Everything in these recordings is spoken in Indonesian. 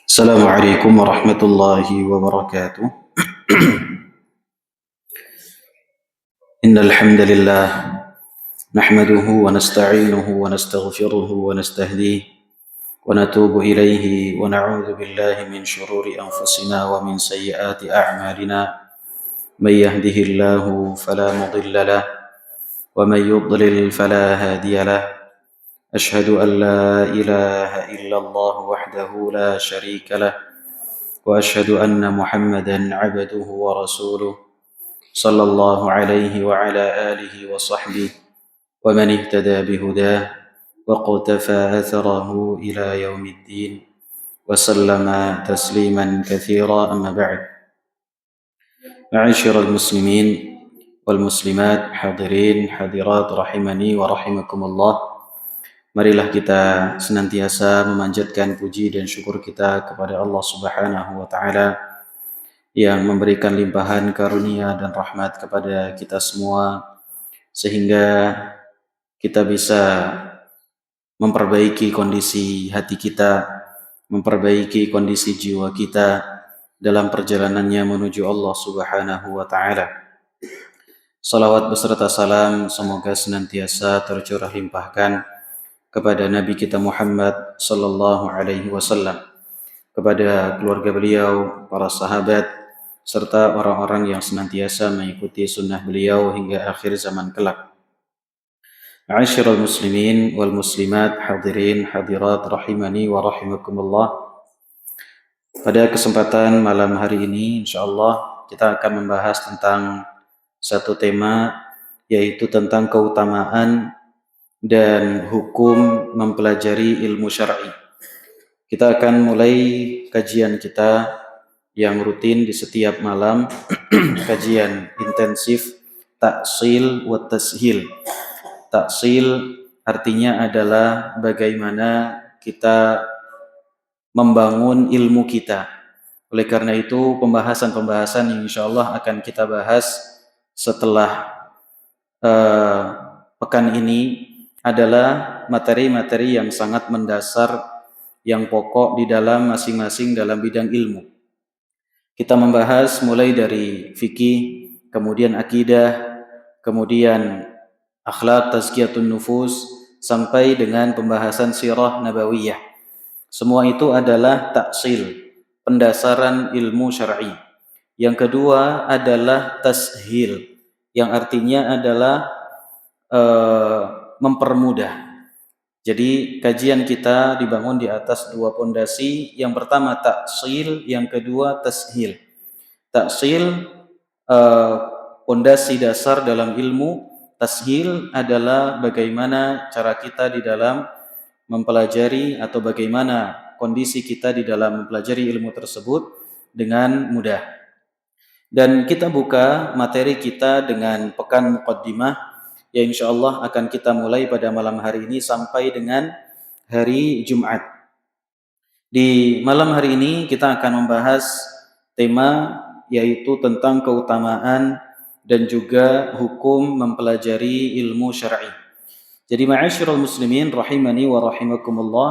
السلام عليكم ورحمة الله وبركاته. إن الحمد لله نحمده ونستعينه ونستغفره ونستهديه ونتوب إليه ونعوذ بالله من شرور أنفسنا ومن سيئات أعمالنا. من يهده الله فلا مضل له ومن يضلل فلا هادي له. أشهد أن لا إله إلا الله وحده لا شريك له وأشهد أن محمدا عبده ورسوله صلى الله عليه وعلى آله وصحبه ومن اهتدى بهداه وقتفى أثره إلى يوم الدين وسلم تسليما كثيرا. أما بعد، معاشر المسلمين والmuslimat, hadirin hadirat rahimani wa rahimakumullah. Marilah kita senantiasa memanjatkan puji dan syukur kita kepada Allah Subhanahu wa taala yang memberikan limpahan karunia dan rahmat kepada kita semua, sehingga kita bisa memperbaiki kondisi hati kita, memperbaiki kondisi jiwa kita dalam perjalanannya menuju Allah Subhanahu wa taala. Salawat beserta salam semoga senantiasa tercurah limpahkan kepada Nabi kita Muhammad sallallahu alaihi wasallam, kepada keluarga beliau, para sahabat, serta orang-orang yang senantiasa mengikuti sunnah beliau hingga akhir zaman kelak. Ma'asyiral muslimin wal muslimat, hadirin hadirat rahimani wa rahimakumullah. Pada kesempatan malam hari ini insyaallah kita akan membahas tentang satu tema, yaitu tentang keutamaan dan hukum mempelajari ilmu syar'i. Kita akan mulai kajian kita yang rutin di setiap malam, kajian intensif ta'sil wa tashil. Ta'sil artinya adalah bagaimana kita membangun ilmu kita. Oleh karena itu, pembahasan-pembahasan yang insyaallah akan kita bahas setelah pekan ini adalah materi-materi yang sangat mendasar, yang pokok di dalam masing-masing dalam bidang ilmu. Kita membahas mulai dari fikih, kemudian akidah, kemudian akhlak, tazkiyatun nufus, sampai dengan pembahasan sirah nabawiyah. Semua itu adalah ta'sil, pendasaran ilmu syar'i. Yang kedua adalah tashil, yang artinya adalah mempermudah. Jadi kajian kita dibangun di atas dua pondasi. Yang pertama ta'sil, yang kedua tashil. Ta'sil pondasi dasar dalam ilmu. Tashil adalah bagaimana cara kita di dalam mempelajari atau bagaimana kondisi kita di dalam mempelajari ilmu tersebut dengan mudah. Dan kita buka materi kita dengan pekan muqaddimah, yang insyaallah akan kita mulai pada malam hari ini sampai dengan hari Jumat. Di malam hari ini kita akan membahas tema yaitu tentang keutamaan dan juga hukum mempelajari ilmu syar'i. Jadi ma'asyiral muslimin rahimani wa rahimakumullah,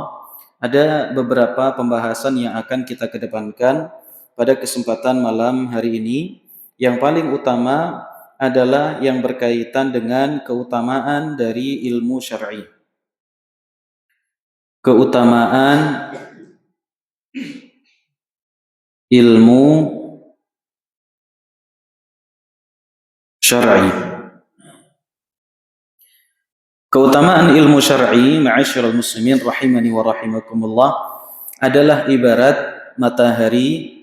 ada beberapa pembahasan yang akan kita kedepankan pada kesempatan malam hari ini. Yang paling utama adalah yang berkaitan dengan keutamaan dari ilmu syar'i. Keutamaan ilmu syar'i. Keutamaan ilmu syar'i, ma'asyiral muslimin rahimani wa rahimakumullah, adalah ibarat matahari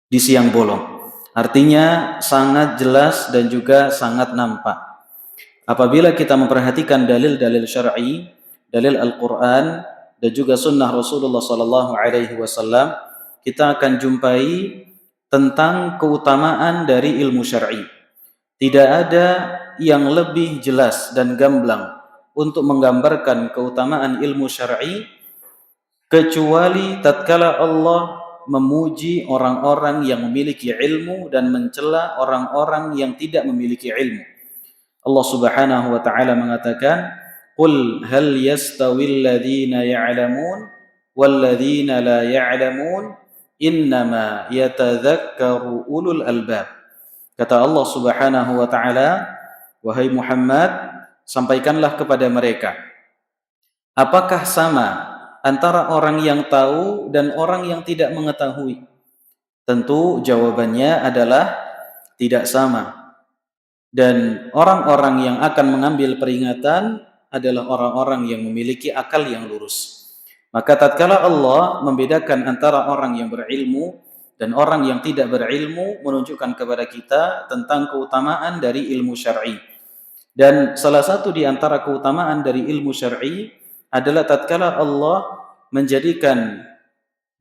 di siang bolong. Artinya sangat jelas dan juga sangat nampak. Apabila kita memperhatikan dalil-dalil syar'i, dalil Al-Quran dan juga sunnah Rasulullah sallallahu alaihi wasallam, kita akan jumpai tentang keutamaan dari ilmu syar'i. Tidak ada yang lebih jelas dan gamblang untuk menggambarkan keutamaan ilmu syar'i kecuali tatkala Allah memuji orang-orang yang memiliki ilmu dan mencela orang-orang yang tidak memiliki ilmu. Allah Subhanahu wa taala mengatakan, "Qul hal yastawil ladzina ya'lamun walladzina la ya'lamun innama yatadzakkaru ulul albab. Kata Allah Subhanahu wa taala, wahai Muhammad, sampaikanlah kepada mereka, apakah sama antara orang yang tahu dan orang yang tidak mengetahui? Tentu jawabannya adalah tidak sama. Dan orang-orang yang akan mengambil peringatan adalah orang-orang yang memiliki akal yang lurus. Maka tatkala Allah membedakan antara orang yang berilmu dan orang yang tidak berilmu, menunjukkan kepada kita tentang keutamaan dari ilmu syar'i. Dan salah satu di antara keutamaan dari ilmu syar'i adalah tatkala Allah menjadikan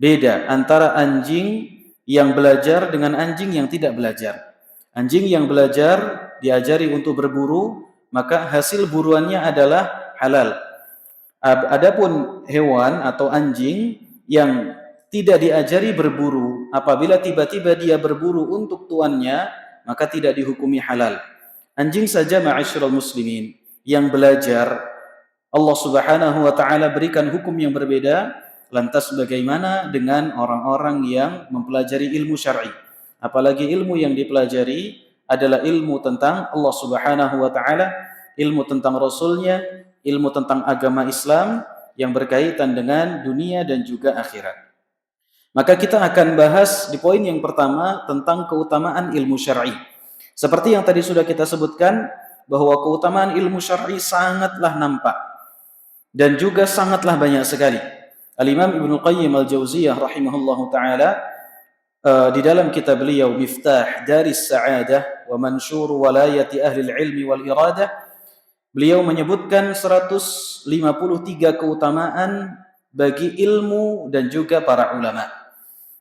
beda antara anjing yang belajar dengan anjing yang tidak belajar. Anjing yang belajar diajari untuk berburu, maka hasil buruannya adalah halal. Adapun hewan atau anjing yang tidak diajari berburu, apabila tiba-tiba dia berburu untuk tuannya, maka tidak dihukumi halal. Anjing saja ma'asyiral muslimin yang belajar, Allah Subhanahu wa taala berikan hukum yang berbeda. Lantas bagaimana dengan orang-orang yang mempelajari ilmu syar'i? Apalagi ilmu yang dipelajari adalah ilmu tentang Allah Subhanahu wa taala, ilmu tentang Rasulnya, ilmu tentang agama Islam yang berkaitan dengan dunia dan juga akhirat. Maka kita akan bahas di poin yang pertama tentang keutamaan ilmu syar'i. Seperti yang tadi sudah kita sebutkan, bahwa keutamaan ilmu syar'i sangatlah nampak dan juga sangatlah banyak sekali. Al-Imam Ibnu Qayyim Al-Jauziyah rahimahullahu taala di dalam kitab beliau Miftah Daris Sa'adah wa Mansyur Walayati Ahli Ilmi wal Iradah, beliau menyebutkan 153 keutamaan bagi ilmu dan juga para ulama.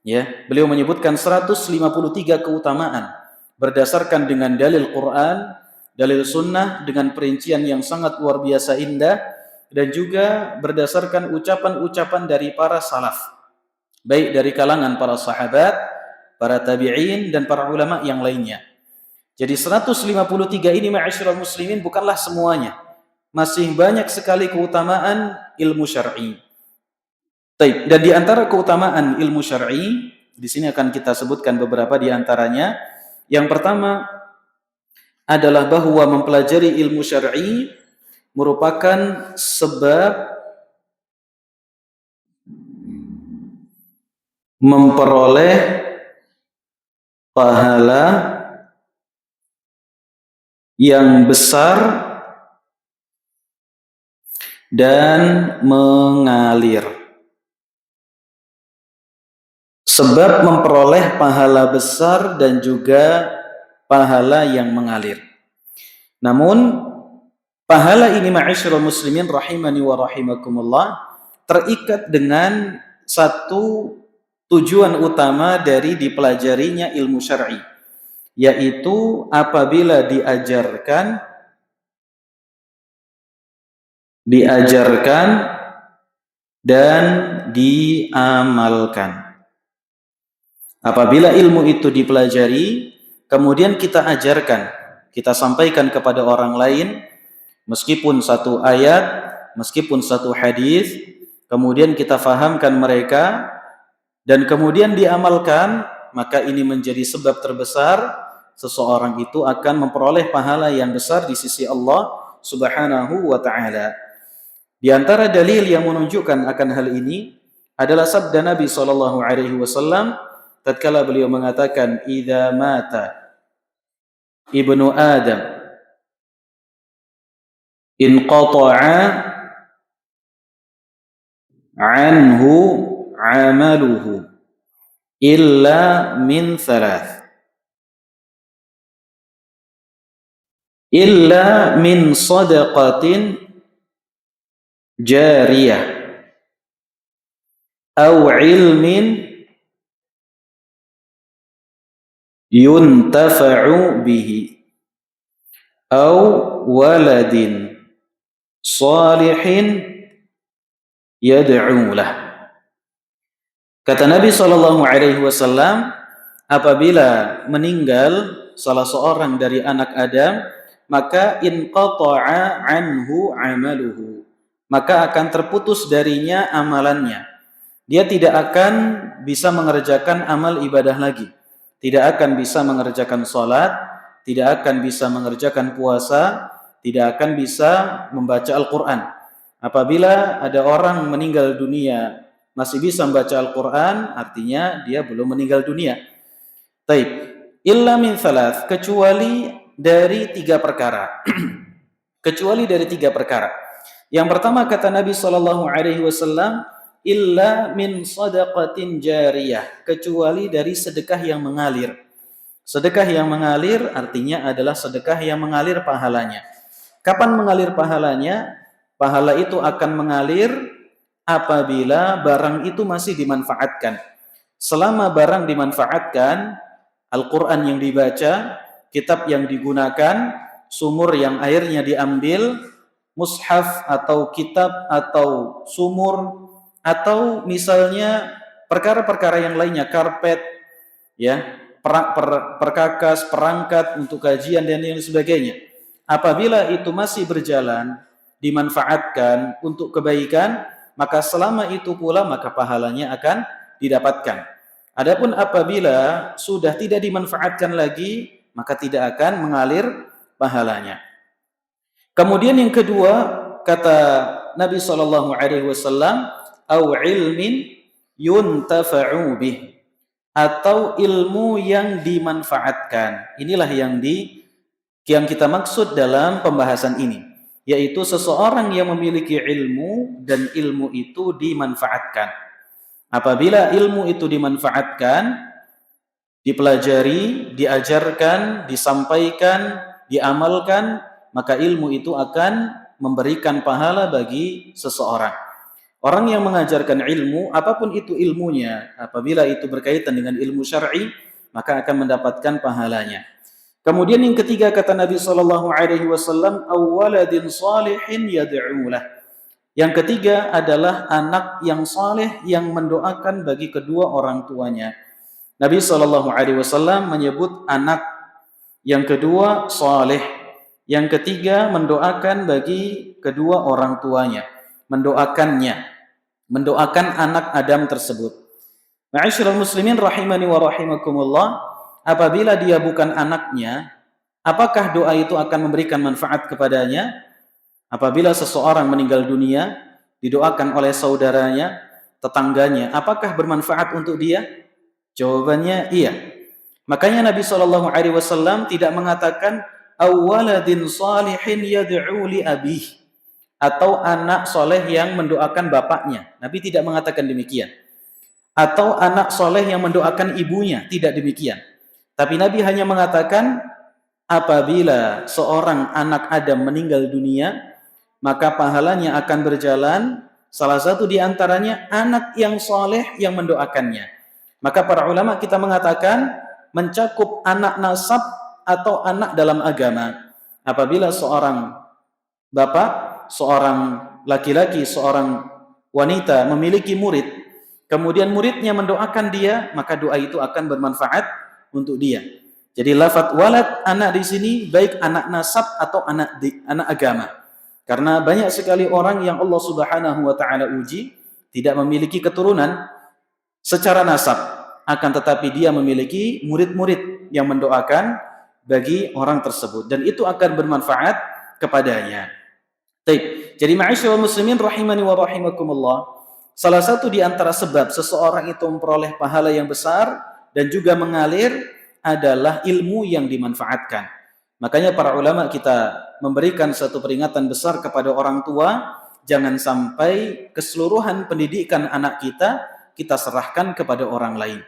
Ya, beliau menyebutkan 153 keutamaan berdasarkan dengan dalil Quran, dalil sunnah dengan perincian yang sangat luar biasa indah, dan juga berdasarkan ucapan-ucapan dari para salaf, baik dari kalangan para sahabat, para tabi'in, dan para ulama yang lainnya. Jadi 153 ini ma'asyiral muslimin bukanlah semuanya. Masih banyak sekali keutamaan ilmu syar'i. Dan di antara keutamaan ilmu syar'i, di sini akan kita sebutkan beberapa di antaranya. Yang pertama adalah bahwa mempelajari ilmu syar'i merupakan sebab memperoleh pahala yang besar dan mengalir. Sebab memperoleh pahala besar dan juga pahala yang mengalir. Namun pahala ini ma'asyiral muslimin rahimani wa rahimakumullah terikat dengan satu tujuan utama dari dipelajarinya ilmu syar'i, yaitu apabila diajarkan dan diamalkan. Apabila ilmu itu dipelajari, kemudian kita ajarkan, kita sampaikan kepada orang lain, meskipun satu ayat, meskipun satu hadis, kemudian kita fahamkan mereka, dan kemudian diamalkan, maka ini menjadi sebab terbesar seseorang itu akan memperoleh pahala yang besar di sisi Allah Subhanahu wa taala. Di antara dalil yang menunjukkan akan hal ini adalah sabda Nabi sallallahu alaihi wasallam tatkala beliau mengatakan, "Idza mata ibnu Adam inqata'a anhu 'amaluhu illa min thalath, illa min sadaqatin jariyah aw ilmin yuntafa'u bihi aw waladin salihin yad'u lah." Kata Nabi sallallahu alaihi wasallam, apabila meninggal salah seorang dari anak Adam, maka inqata'a anhu 'amaluhu, maka akan terputus darinya amalannya. Dia tidak akan bisa mengerjakan amal ibadah lagi. Tidak akan bisa mengerjakan sholat, tidak akan bisa mengerjakan puasa, tidak akan bisa membaca Al-Quran. Apabila ada orang meninggal dunia masih bisa membaca Al-Quran, artinya dia belum meninggal dunia. Taib. Illa min thalath, kecuali dari 3 perkara. Kecuali dari 3 perkara. Yang pertama kata Nabi SAW, illa min sadaqatin jariyah, kecuali dari sedekah yang mengalir. Sedekah yang mengalir artinya adalah sedekah yang mengalir pahalanya. Kapan mengalir pahalanya? Pahala itu akan mengalir apabila barang itu masih dimanfaatkan. Selama barang dimanfaatkan, Al-Quran yang dibaca, kitab yang digunakan, sumur yang airnya diambil, mushaf atau kitab atau sumur, atau misalnya perkara-perkara yang lainnya, karpet, ya, perkakas, perangkat untuk kajian dan yang sebagainya. Apabila itu masih berjalan, dimanfaatkan untuk kebaikan, maka selama itu pula maka pahalanya akan didapatkan. Adapun apabila sudah tidak dimanfaatkan lagi, maka tidak akan mengalir pahalanya. Kemudian yang kedua, kata Nabi SAW, au ilmin yuntafa'u bih, atau ilmu yang dimanfaatkan. Inilah yang kita maksud dalam pembahasan ini, yaitu seseorang yang memiliki ilmu dan ilmu itu dimanfaatkan. Apabila ilmu itu dimanfaatkan, dipelajari, diajarkan, disampaikan, diamalkan, maka ilmu itu akan memberikan pahala bagi seseorang. Orang yang mengajarkan ilmu, apapun itu ilmunya, apabila itu berkaitan dengan ilmu syar'i, maka akan mendapatkan pahalanya. Kemudian yang ketiga kata Nabi SAW, awwaladin salihin yad'ulah. Yang ketiga adalah anak yang saleh yang mendoakan bagi kedua orang tuanya. Nabi SAW menyebut anak, yang kedua saleh, yang ketiga mendoakan bagi kedua orang tuanya, mendoakan anak Adam tersebut. Ma'asyiral muslimin rahimani wa rahimakumullah, apabila dia bukan anaknya, apakah doa itu akan memberikan manfaat kepadanya? Apabila seseorang meninggal dunia, didoakan oleh saudaranya, tetangganya, apakah bermanfaat untuk dia? Jawabannya iya. Makanya Nabi SAW tidak mengatakan awwaladin salihin yad'u li abih, atau anak soleh yang mendoakan bapaknya. Nabi tidak mengatakan demikian. Atau anak soleh yang mendoakan ibunya, tidak demikian. Tapi Nabi hanya mengatakan apabila seorang anak Adam meninggal dunia, maka pahalanya akan berjalan, salah satu di antaranya anak yang soleh yang mendoakannya. Maka para ulama kita mengatakan mencakup anak nasab atau anak dalam agama. Apabila seorang bapak, seorang laki-laki, seorang wanita memiliki murid, kemudian muridnya mendoakan dia, maka doa itu akan bermanfaat untuk dia. Jadi lafaz walad, anak di sini baik anak nasab atau anak agama. Karena banyak sekali orang yang Allah Subhanahu wa taala uji tidak memiliki keturunan secara nasab, akan tetapi dia memiliki murid-murid yang mendoakan bagi orang tersebut dan itu akan bermanfaat kepadanya. Baik. Jadi ma'asyiral muslimin rahimani wa rahimakumullah, salah satu di antara sebab seseorang itu memperoleh pahala yang besar dan juga mengalir adalah ilmu yang dimanfaatkan. Makanya para ulama kita memberikan satu peringatan besar kepada orang tua, jangan sampai keseluruhan pendidikan anak kita serahkan kepada orang lain.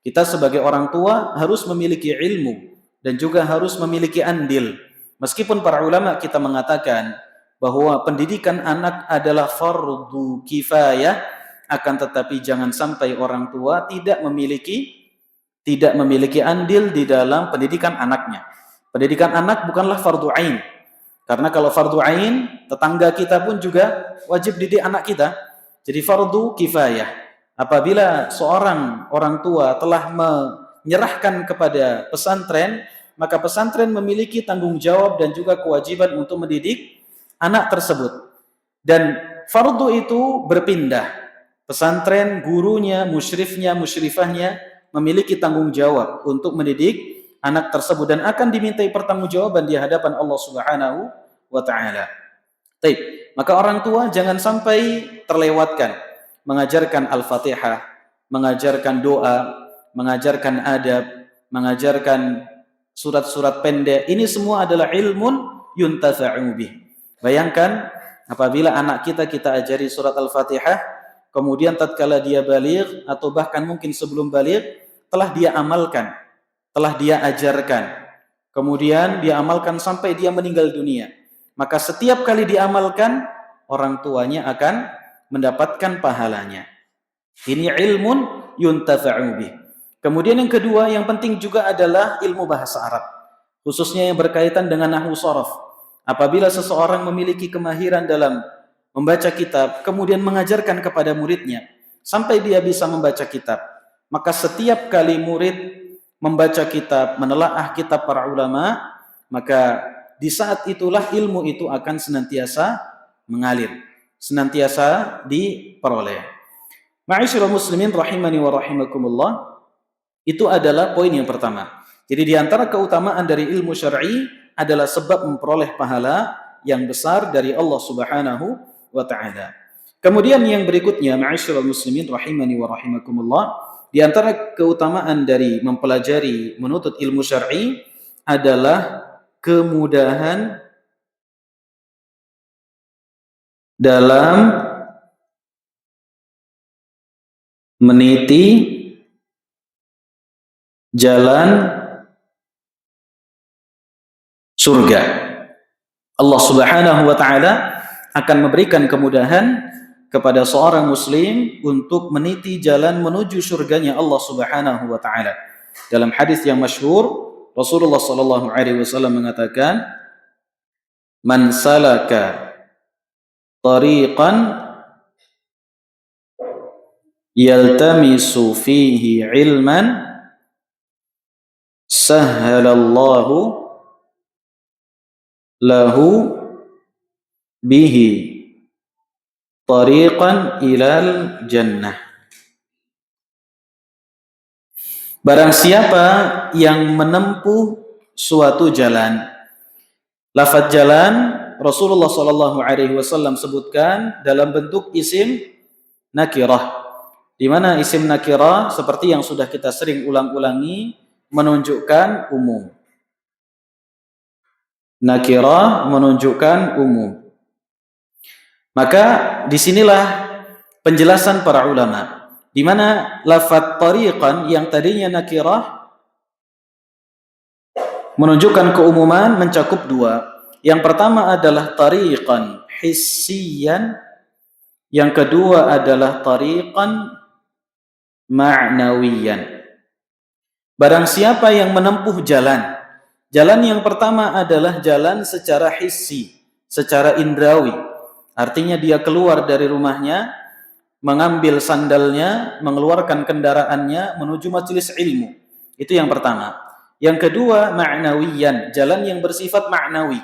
Kita sebagai orang tua harus memiliki ilmu dan juga harus memiliki andil. Meskipun para ulama kita mengatakan bahwa pendidikan anak adalah fardu kifayah, akan tetapi jangan sampai orang tua tidak memiliki andil di dalam pendidikan anaknya. Pendidikan anak bukanlah fardu ain. Karena kalau fardu ain, tetangga kita pun juga wajib didik anak kita. Jadi fardu kifayah. Apabila seorang orang tua telah menyerahkan kepada pesantren, maka pesantren memiliki tanggung jawab dan juga kewajiban untuk mendidik anak tersebut. Dan fardu itu berpindah. Pesantren, gurunya, musyrifnya, musyrifahnya memiliki tanggung jawab untuk mendidik anak tersebut dan akan dimintai pertanggungjawaban di hadapan Allah Subhanahu wa taala. Baik, maka orang tua jangan sampai terlewatkan mengajarkan Al-Fatihah, mengajarkan doa, mengajarkan adab, mengajarkan surat-surat pendek. Ini semua adalah ilmun yuntafa'u bih. Bayangkan apabila anak kita ajari surat Al-Fatihah, kemudian tatkala dia baligh atau bahkan mungkin sebelum baligh telah dia amalkan, telah dia ajarkan. Kemudian dia amalkan sampai dia meninggal dunia. Maka setiap kali diamalkan, orang tuanya akan mendapatkan pahalanya. Ini ilmun yuntafa'u bih. Kemudian yang kedua, yang penting juga adalah ilmu bahasa Arab, khususnya yang berkaitan dengan nahwu sharaf. Apabila seseorang memiliki kemahiran dalam membaca kitab, kemudian mengajarkan kepada muridnya sampai dia bisa membaca kitab, maka setiap kali murid membaca kitab, menelaah kitab para ulama, maka di saat itulah ilmu itu akan senantiasa mengalir, senantiasa diperoleh. Ma'asyiral muslimin rahimani wa rahimakumullah, itu adalah poin yang pertama. Jadi di antara keutamaan dari ilmu syar'i adalah sebab memperoleh pahala yang besar dari Allah Subhanahu wa taala. Kemudian yang berikutnya, ma'asyiral muslimin rahimani wa rahimakumullah, di antara keutamaan dari mempelajari menuntut ilmu syar'i adalah kemudahan dalam meniti jalan surga. Allah Subhanahu wa taala akan memberikan kemudahan kepada seorang muslim untuk meniti jalan menuju surganya Allah Subhanahu wa taala. Dalam hadis yang masyhur, Rasulullah sallallahu alaihi wasallam mengatakan, "Man salaka tariqan yaltamisu fihi ilman sahhalallahu lahu bihi tariqan ilal jannah." Barang siapa yang menempuh suatu jalan. Lafaz jalan Rasulullah sallallahu alaihi wasallam sebutkan dalam bentuk isim nakirah, di mana isim nakirah seperti yang sudah kita sering ulang-ulangi menunjukkan umum. Nakirah menunjukkan umum. Maka disinilah penjelasan para ulama, di mana lafaz tariqan yang tadinya nakirah menunjukkan keumuman mencakup dua. Yang pertama adalah tariqan hissiyan, yang kedua adalah tariqan ma'nawiyan. Barang siapa yang menempuh jalan yang pertama adalah jalan secara hissi, secara indrawi. Artinya dia keluar dari rumahnya, mengambil sandalnya, mengeluarkan kendaraannya menuju majelis ilmu. Itu yang pertama. Yang kedua, ma'nawiyan, jalan yang bersifat ma'nawi.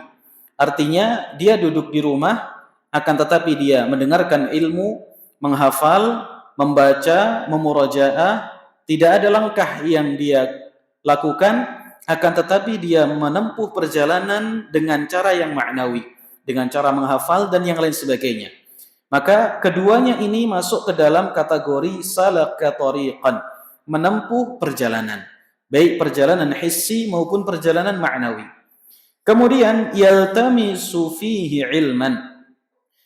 Artinya dia duduk di rumah, akan tetapi dia mendengarkan ilmu, menghafal, membaca, memurajaah, tidak ada langkah yang dia lakukan, akan tetapi dia menempuh perjalanan dengan cara yang ma'nawi, dengan cara menghafal dan yang lain sebagainya. Maka keduanya ini masuk ke dalam kategori salaka tariqan, menempuh perjalanan, baik perjalanan hissi maupun perjalanan ma'nawi. Kemudian yaltamisu fihi ilman.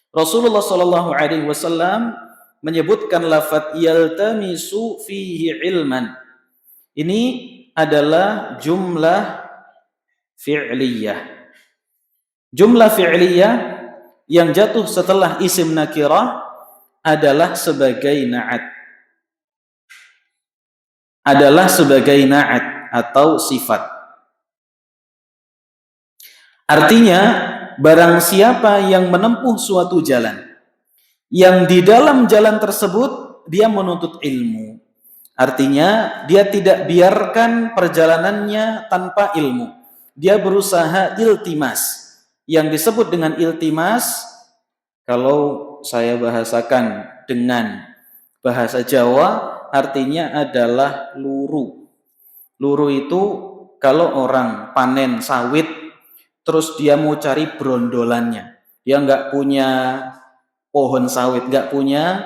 Rasulullah sallallahu alaihi wasallam menyebutkan lafaz yaltamisu fihi ilman. Ini adalah jumlah fi'liyah. Jumlah fi'liyah yang jatuh setelah isim nakirah adalah sebagai na'at. Adalah sebagai na'at atau sifat. Artinya, barang siapa yang menempuh suatu jalan, yang di dalam jalan tersebut dia menuntut ilmu. Artinya, dia tidak biarkan perjalanannya tanpa ilmu. Dia berusaha iltimas. Yang disebut dengan iltimas, kalau saya bahasakan dengan bahasa Jawa artinya adalah luru. Luru itu kalau orang panen sawit terus dia mau cari brondolannya. Dia nggak punya pohon sawit, nggak punya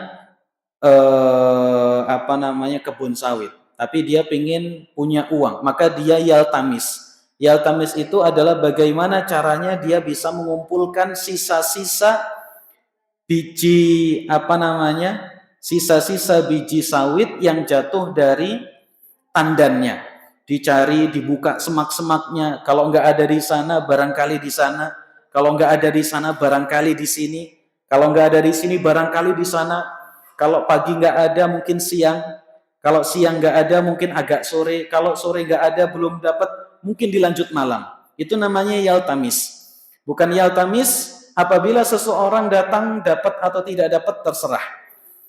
kebun sawit, tapi dia ingin punya uang, maka dia yaltamis. Yaltamis itu adalah bagaimana caranya dia bisa mengumpulkan sisa-sisa biji sisa-sisa biji sawit yang jatuh dari tandannya. Dicari, dibuka semak-semaknya. Kalau nggak ada di sana, barangkali di sana. Kalau nggak ada di sana, barangkali di sini. Kalau nggak ada di sini, barangkali di sana. Kalau pagi nggak ada, mungkin siang. Kalau siang nggak ada, mungkin agak sore. Kalau sore nggak ada, belum dapat, mungkin dilanjut malam. Itu namanya yaltamis. Bukan yaltamis apabila seseorang datang dapat atau tidak dapat terserah.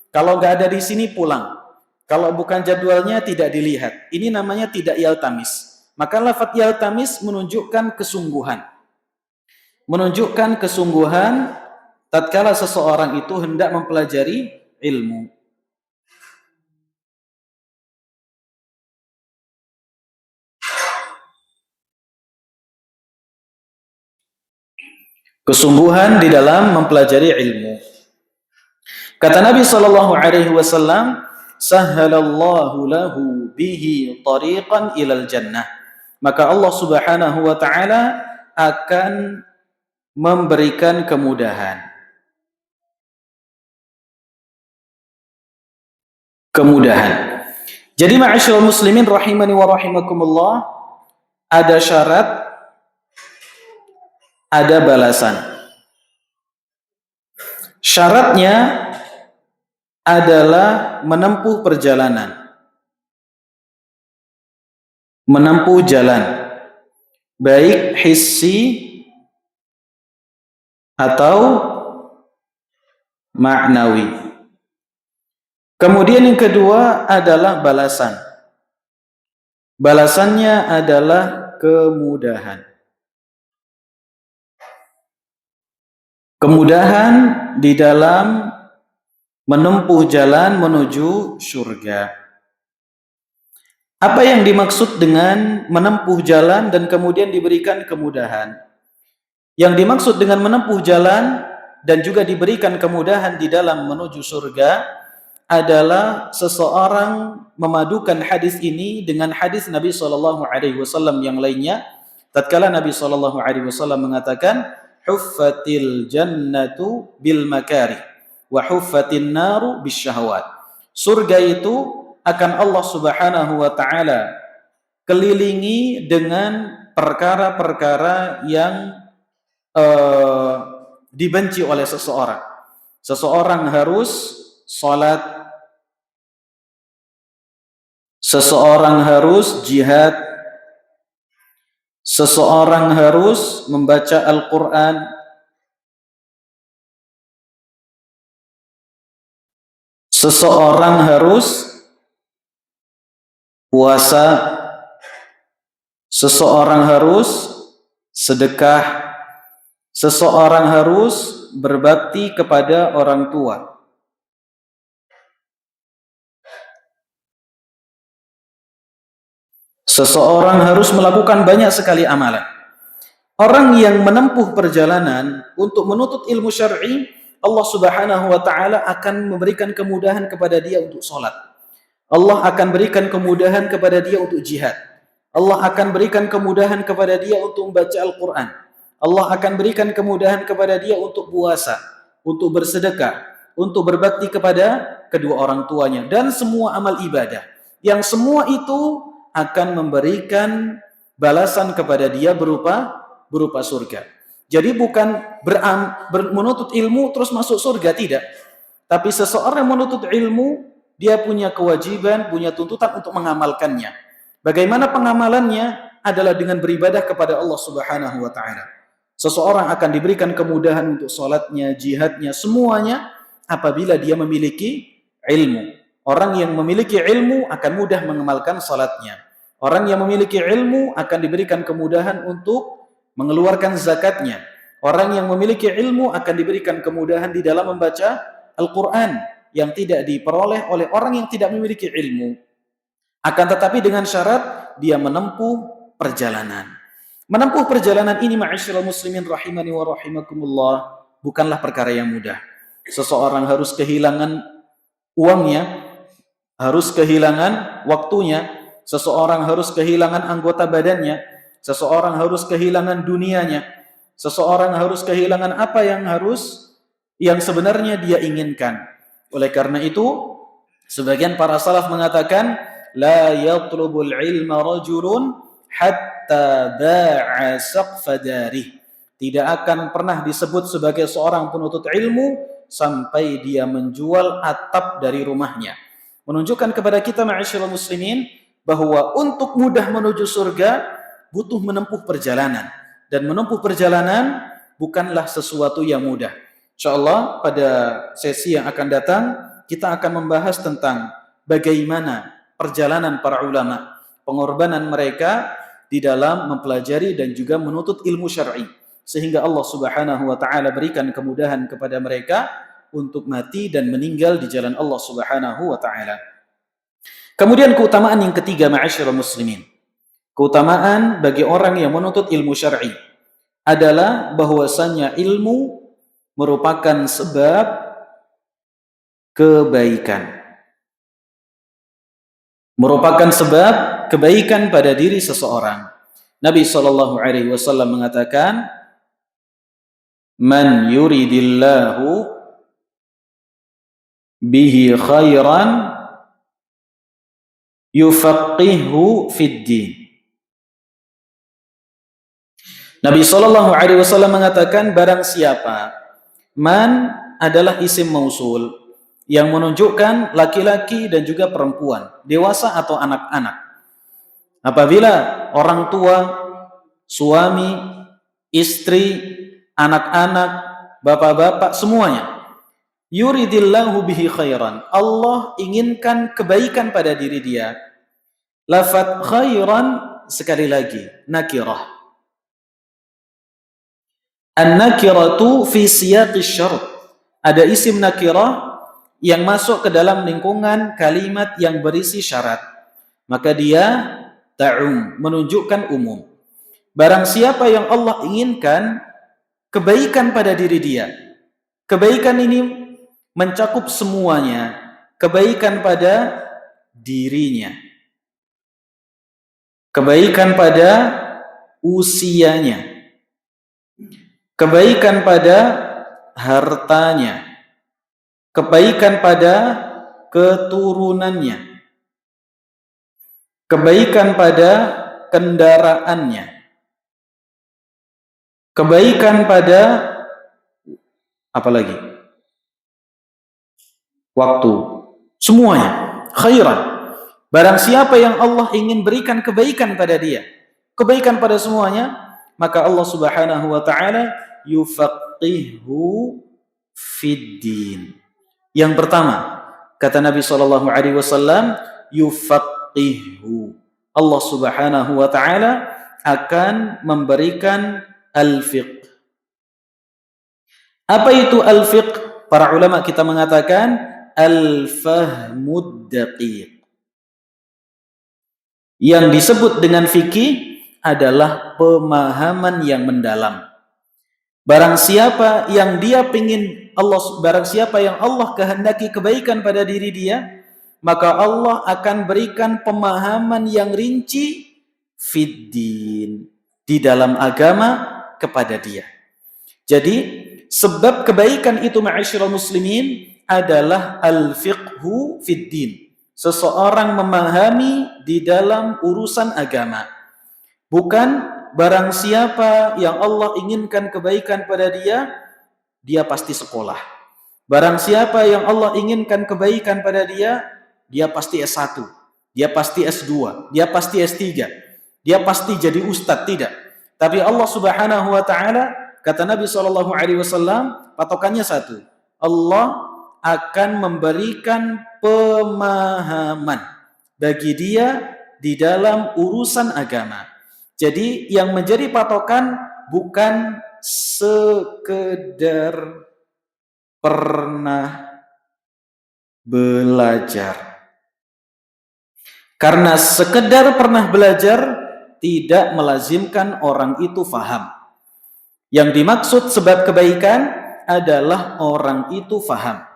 Kalau nggak ada di sini pulang. Kalau bukan jadwalnya tidak dilihat. Ini namanya tidak yaltamis. Maka lafadz yaltamis menunjukkan kesungguhan. Menunjukkan kesungguhan tatkala seseorang itu hendak mempelajari ilmu. Kesungguhan di dalam mempelajari ilmu. Kata Nabi sallallahu alaihi wasallam, "Sahhalallahu lahu bihi tariqan ilal jannah." Maka Allah Subhanahu wa taala akan memberikan kemudahan. Kemudahan. Jadi ma'asyiral muslimin rahimani wa rahimakumullah, ada syarat, ada balasan. Syaratnya adalah menempuh perjalanan. Menempuh jalan. Baik hissi atau ma'nawi. Kemudian yang kedua adalah balasan. Balasannya adalah kemudahan. Kemudahan di dalam menempuh jalan menuju surga. Apa yang dimaksud dengan menempuh jalan dan kemudian diberikan kemudahan? Yang dimaksud dengan menempuh jalan dan juga diberikan kemudahan di dalam menuju surga adalah seseorang memadukan hadis ini dengan hadis Nabi SAW yang lainnya. Tatkala Nabi SAW mengatakan, "Huffatil jannatu bil makari wa huffatin naru bisyahwat." Surga itu akan Allah Subhanahu wa taala kelilingi dengan perkara-perkara yang dibenci oleh seseorang. Seseorang harus salat, seseorang harus jihad, seseorang harus membaca Al-Quran, seseorang harus puasa, seseorang harus sedekah, seseorang harus berbakti kepada orang tua. Seseorang harus melakukan banyak sekali amalan. Orang yang menempuh perjalanan untuk menuntut ilmu syar'i, Allah Subhanahu wa taala akan memberikan kemudahan kepada dia untuk salat. Allah akan berikan kemudahan kepada dia untuk jihad. Allah akan berikan kemudahan kepada dia untuk membaca Al-Quran. Allah akan berikan kemudahan kepada dia untuk puasa, untuk bersedekah, untuk berbakti kepada kedua orang tuanya, dan semua amal ibadah. Yang semua itu akan memberikan balasan kepada dia berupa surga. Jadi bukan menuntut ilmu terus masuk surga, tidak. Tapi seseorang menuntut ilmu, dia punya kewajiban, punya tuntutan untuk mengamalkannya. Bagaimana pengamalannya? Adalah dengan beribadah kepada Allah Subhanahu wa taala. Seseorang akan diberikan kemudahan untuk salatnya, jihadnya, semuanya apabila dia memiliki ilmu. Orang yang memiliki ilmu akan mudah mengamalkan salatnya. Orang yang memiliki ilmu akan diberikan kemudahan untuk mengeluarkan zakatnya. Orang yang memiliki ilmu akan diberikan kemudahan di dalam membaca Al-Quran. yang tidak diperoleh oleh orang yang tidak memiliki ilmu. Akan tetapi dengan syarat dia menempuh perjalanan. Menempuh perjalanan ini ma'asyiral muslimin rahimani wa rahimakumullah bukanlah perkara yang mudah. Seseorang harus kehilangan uangnya, harus kehilangan waktunya, seseorang harus kehilangan anggota badannya, seseorang harus kehilangan dunianya, seseorang harus kehilangan apa yang sebenarnya dia inginkan. Oleh karena itu, sebagian para salaf mengatakan, la yatlubul ilma rajulun hatta ba'a saqfa darih. Tidak akan pernah disebut sebagai seorang penuntut ilmu sampai dia menjual atap dari rumahnya. Menunjukkan kepada kita ma'asyiral muslimin bahwa untuk mudah menuju surga butuh menempuh perjalanan, dan menempuh perjalanan bukanlah sesuatu yang mudah. Insyaallah pada sesi yang akan datang kita akan membahas tentang bagaimana perjalanan para ulama, pengorbanan mereka di dalam mempelajari dan juga menuntut ilmu syar'i, sehingga Allah Subhanahu wa taala berikan kemudahan kepada mereka untuk mati dan meninggal di jalan Allah Subhanahu wa taala. Kemudian keutamaan yang ketiga ma'asyiral muslimin. Keutamaan bagi orang yang menuntut ilmu syar'i adalah bahwasanya ilmu merupakan sebab kebaikan. Merupakan sebab kebaikan pada diri seseorang. Nabi SAW mengatakan, "Man yuridillahu bihi khairan yufaqihu fid din." Nabi SAW mengatakan, barang siapa, man adalah isim mausul yang menunjukkan laki-laki dan juga perempuan, dewasa atau anak-anak. Apabila orang tua, suami, istri, anak-anak, bapak-bapak, semuanya, yuridillahu bihi khairan, Allah inginkan kebaikan pada diri dia. Lafaz khairan sekali lagi nakirah. An-nakiratu fi siyaqi syart. Ada isim nakirah yang masuk ke dalam lingkungan kalimat yang berisi syarat, maka dia ta'um, menunjukkan umum. Barang siapa yang Allah inginkan kebaikan pada diri dia, kebaikan ini mencakup semuanya, kebaikan pada dirinya, kebaikan pada usianya, kebaikan pada hartanya, kebaikan pada keturunannya, kebaikan pada kendaraannya, kebaikan pada apa lagi? Waktu. Semuanya khairan. Barang siapa yang Allah ingin berikan kebaikan pada dia, kebaikan pada semuanya, maka Allah Subhanahu wa taala yufaqihu fid din. Yang pertama, kata Nabi SAW, yufaqihu. Allah Subhanahu wa taala akan memberikan al-fiqh. Apa itu al-fiqh? Para ulama kita mengatakan al-fahmud daqiq. Yang disebut dengan fikih adalah pemahaman yang mendalam. Barang siapa yang dia pingin barang siapa yang Allah kehendaki kebaikan pada diri dia, maka Allah akan berikan pemahaman yang rinci fiddin, di dalam agama kepada dia. Jadi sebab kebaikan itu ma'asyiral muslimin adalah al-fiqhu fiddin. Seseorang memahami di dalam urusan agama. Bukan barang siapa yang Allah inginkan kebaikan pada dia, dia pasti sekolah. Barang siapa yang Allah inginkan kebaikan pada dia, dia pasti S1, dia pasti S2, dia pasti S3, dia pasti jadi ustadz. Tidak. Tapi Allah Subhanahu wa taala, kata Nabi SAW, patokannya satu. Allah akan memberikan pemahaman bagi dia di dalam urusan agama. Jadi yang menjadi patokan bukan sekedar pernah belajar. Karena sekedar pernah belajar tidak melazimkan orang itu faham. Yang dimaksud sebab kebaikan adalah orang itu faham.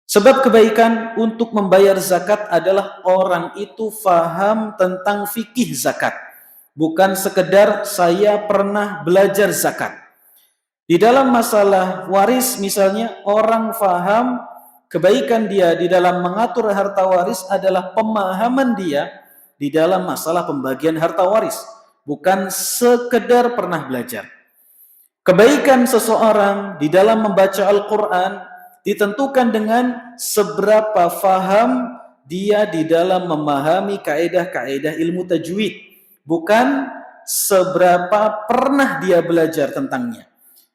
Sebab kebaikan untuk membayar zakat adalah orang itu faham tentang fikih zakat. Bukan sekedar saya pernah belajar zakat. Di dalam masalah waris misalnya, orang faham kebaikan dia di dalam mengatur harta waris adalah pemahaman dia di dalam masalah pembagian harta waris. Bukan sekedar pernah belajar. Kebaikan seseorang di dalam membaca Al-Quran ditentukan dengan seberapa faham dia di dalam memahami kaedah-kaedah ilmu tajwid. Bukan seberapa pernah dia belajar tentangnya.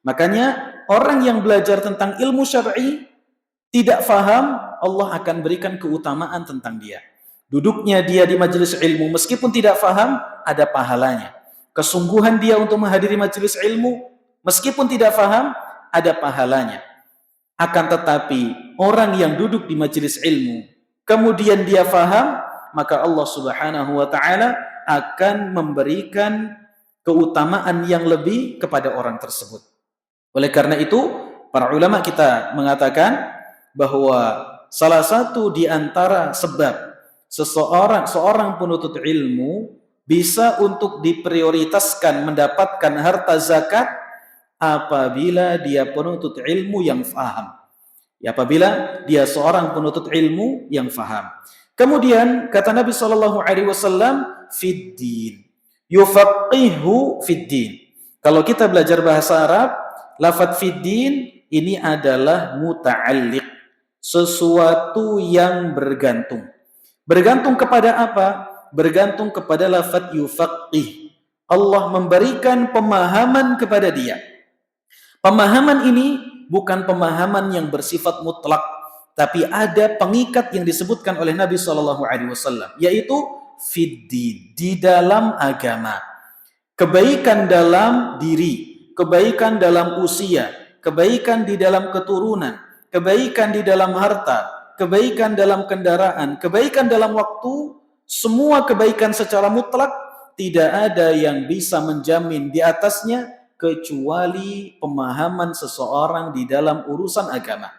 Makanya orang yang belajar tentang ilmu syar'i tidak faham, Allah akan berikan keutamaan tentang dia. Duduknya dia di majelis ilmu meskipun tidak faham, ada pahalanya. Kesungguhan dia untuk menghadiri majelis ilmu meskipun tidak faham, ada pahalanya. Akan tetapi orang yang duduk di majelis ilmu kemudian dia faham, maka Allah Subhanahu wa taala akan memberikan keutamaan yang lebih kepada orang tersebut. Oleh karena itu, para ulama kita mengatakan bahwa salah satu di antara sebab seorang penuntut ilmu bisa untuk diprioritaskan mendapatkan harta zakat apabila dia penuntut ilmu yang faham. Ya, apabila dia seorang penuntut ilmu yang faham. Kemudian kata Nabi SAW, fiddin, yufaqihu fiddin. Kalau kita belajar bahasa Arab, lafadz fiddin ini adalah muta'alliq, sesuatu yang bergantung. Bergantung kepada apa? Bergantung kepada lafadz yufaqih. Allah memberikan pemahaman kepada dia. Pemahaman ini bukan pemahaman yang bersifat mutlak, tapi ada pengikat yang disebutkan oleh Nabi SAW, yaitu fiddin, di dalam agama. Kebaikan dalam diri, kebaikan dalam usia, kebaikan di dalam keturunan, kebaikan di dalam harta, kebaikan dalam kendaraan, kebaikan dalam waktu, semua kebaikan secara mutlak tidak ada yang bisa menjamin di atasnya kecuali pemahaman seseorang di dalam urusan agama.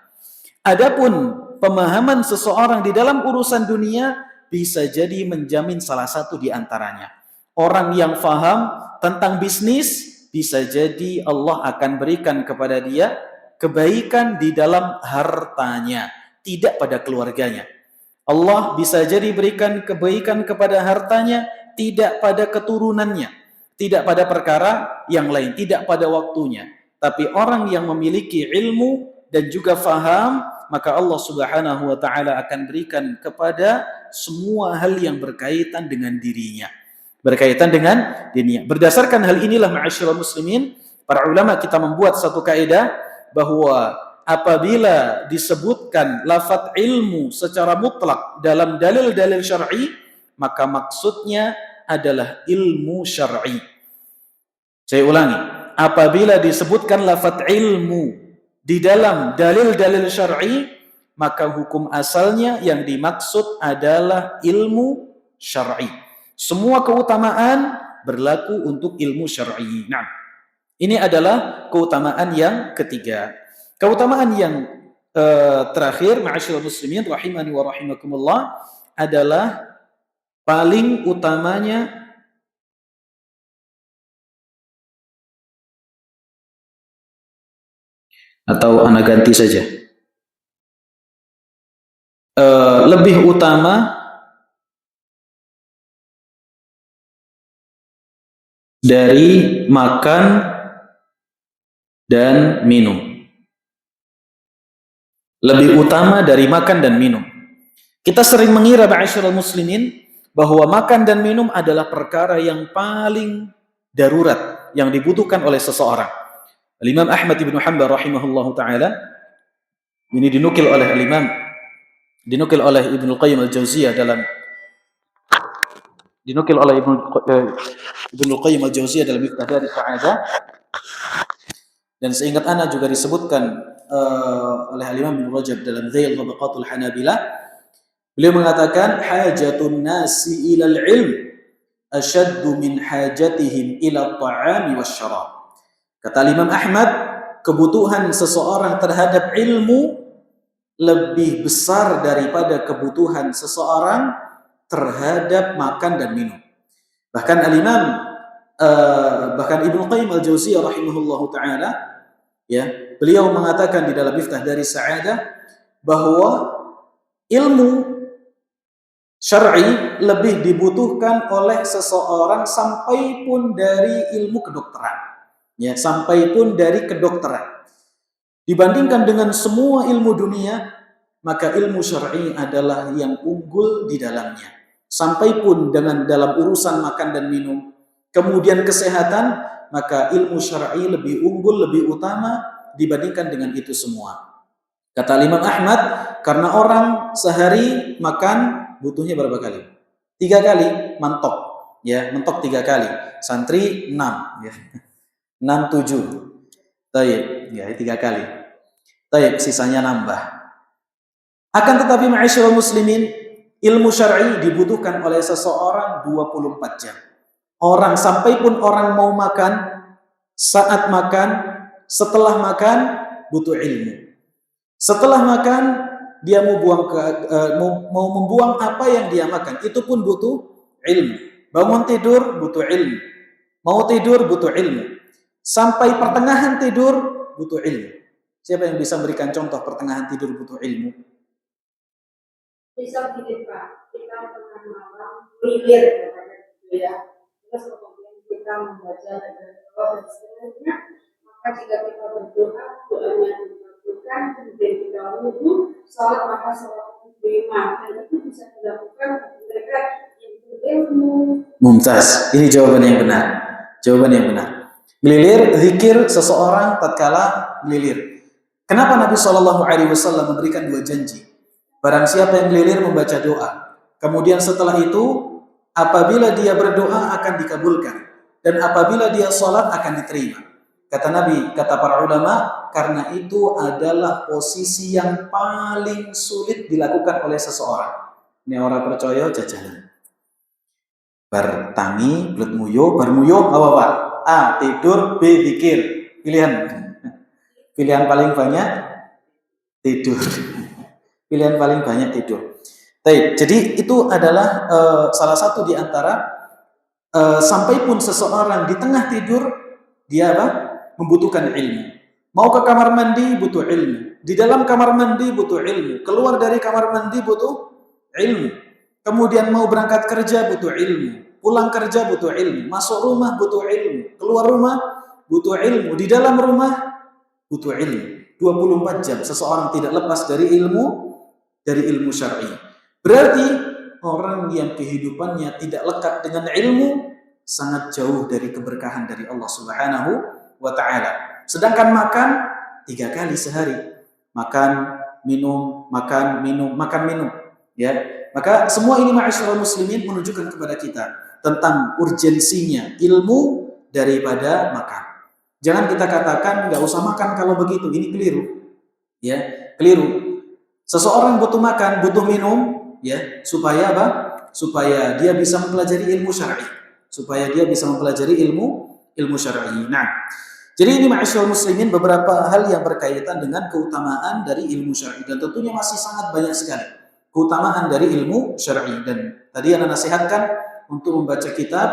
Adapun pemahaman seseorang di dalam urusan dunia bisa jadi menjamin salah satu di antaranya. Orang yang faham tentang bisnis bisa jadi Allah akan berikan kepada dia kebaikan di dalam hartanya, tidak pada keluarganya. Allah bisa jadi berikan kebaikan kepada hartanya, tidak pada keturunannya, tidak pada perkara yang lain, tidak pada waktunya. Tapi orang yang memiliki ilmu dan juga faham, maka Allah Subhanahu wa taala akan berikan kepada semua hal yang berkaitan dengan dirinya. Berkaitan dengan dirinya. Berdasarkan hal inilah ma'asyiral muslimin, para ulama kita membuat satu kaidah bahwa apabila disebutkan lafadz ilmu secara mutlak dalam dalil-dalil syar'i, maka maksudnya adalah ilmu syar'i. Saya ulangi, apabila disebutkan lafadz ilmu di dalam dalil-dalil syar'i, maka hukum asalnya yang dimaksud adalah ilmu syar'i. Semua keutamaan berlaku untuk ilmu syar'i. Nah, ini adalah keutamaan yang ketiga. Keutamaan yang terakhir, ma'asyiral muslimin rahimani wa rahimakumullah, adalah paling utamanya atau anak ganti saja. Lebih utama dari makan dan minum. Lebih utama dari makan dan minum. Kita sering mengira ma'asyiral muslimin bahwa makan dan minum adalah perkara yang paling darurat yang dibutuhkan oleh seseorang. Imam Ahmad ibn Hanbal rahimahullahu taala, ini dinukil oleh Ibnu Qayyim al-Jauziyah dalam Ibnu Qayyim al-Jauziyah dalam Miftah Darus Sa'adah, dan seingat ana juga disebutkan oleh Imam Ibnu Rajab dalam Dhail Tabaqatul Hanabilah. Beliau mengatakan hajatun nasi ilal ilm asyaddu min hajatihim ila ta'ami wasyarab. Kata Imam Ahmad, kebutuhan seseorang terhadap ilmu lebih besar daripada kebutuhan seseorang terhadap makan dan minum. Bahkan bahkan Ibnu Qayyim al-Jauziyah rahimahullahu taala, ya, beliau mengatakan di dalam Miftah dari Sa'adah bahwa ilmu syar'i lebih dibutuhkan oleh seseorang sampai pun dari ilmu kedokteran, ya, sampai pun dari kedokteran. Dibandingkan dengan semua ilmu dunia, maka ilmu syar'i adalah yang unggul di dalamnya. Sampai pun dengan dalam urusan makan dan minum, kemudian kesehatan, maka ilmu syar'i lebih unggul, lebih utama dibandingkan dengan itu semua. Kata Imam Ahmad, karena orang sehari makan butuhnya berapa kali? 3 kali, mantok. Ya, mentok 3 kali. Santri 6, ya. 6, 7. Taib, ya, 3 kali. Taib, sisanya nambah. Akan tetapi ma'asyiral muslimin, ilmu syar'i dibutuhkan oleh seseorang 24 jam. Orang sampai pun orang mau makan, saat makan, setelah makan butuh ilmu. Setelah makan dia mau membuang apa yang dia makan, itu pun butuh ilmu. Bangun tidur butuh ilmu. Mau tidur butuh ilmu. Sampai pertengahan tidur butuh ilmu. Siapa yang bisa berikan contoh pertengahan tidur butuh ilmu? Bisa begini Pak, kita tengah malam lilir ya, terus kemudian kita membaca dan seterusnya, maka jika kita berdoa, doanya dikabulkan, kemudian kita wudhu, sholat maka sholat lima, dan itu bisa dilakukan mereka yang berilmu. Mumtaz, ini jawaban yang benar. Jawaban yang benar. Melilir, zikir seseorang tatkala melilir. Kenapa Nabi SAW memberikan 2 janji? Barang siapa yang melilir membaca doa, kemudian setelah itu apabila dia berdoa akan dikabulkan, dan apabila dia sholat akan diterima. Kata Nabi, kata para ulama, karena itu adalah posisi yang paling sulit dilakukan oleh seseorang. Ini orang percaya jajanan. Bertangi, belut muyo, bermuyo, apa Pak? A. Tidur, B. Zikir. Pilihan. Pilihan paling banyak tidur. Pilihan paling banyak tidur. Jadi itu adalah salah satu di antara sampai pun seseorang di tengah tidur dia apa? Membutuhkan ilmu. Mau ke kamar mandi butuh ilmu. Di dalam kamar mandi butuh ilmu. Keluar dari kamar mandi butuh ilmu. Kemudian mau berangkat kerja butuh ilmu. Pulang kerja butuh ilmu. Masuk rumah butuh ilmu. Keluar rumah butuh ilmu. Di dalam rumah butuh ilmu. 24 jam seseorang tidak lepas dari ilmu syar'i. Berarti orang yang kehidupannya tidak lekat dengan ilmu sangat jauh dari keberkahan dari Allah Subhanahu wa taala. Sedangkan makan 3 kali sehari. Makan, minum, makan, minum, makan, minum, ya. Maka semua ini ma'asyiral muslimin menunjukkan kepada kita tentang urgensinya ilmu daripada makan. Jangan kita katakan nggak usah makan kalau begitu, ini keliru. Ya, keliru. Seseorang butuh makan, butuh minum, ya, supaya apa? Supaya dia bisa mempelajari ilmu syar'i. Supaya dia bisa mempelajari ilmu syar'i. Nah, jadi ini ma'asyiral muslimin beberapa hal yang berkaitan dengan keutamaan dari ilmu syar'i, dan tentunya masih sangat banyak sekali keutamaan dari ilmu syar'i. Dan tadi Anda nasihatkan untuk membaca kitab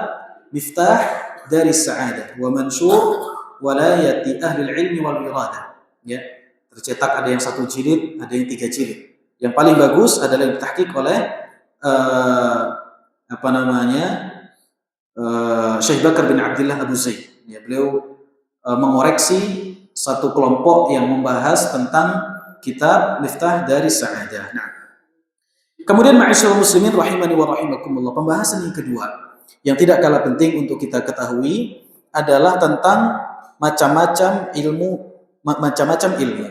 Miftah dari Sa'adah wa Mansyur Walayati Ahli Ilmi wal Iradah. Ya, tercetak ada yang 1 jilid, ada yang 3 jilid. Yang paling bagus adalah yang ditahqiq oleh Syekh Bakar bin Abdullah Abu Zaid. Ya, beliau mengoreksi satu kelompok yang membahas tentang kitab Miftah dari Sa'adah. Nah, kemudian ma'asyiral muslimin rahimani wa rahimakumullah, pembahasan yang kedua yang tidak kalah penting untuk kita ketahui adalah tentang macam-macam ilmu. Macam-macam ilmu.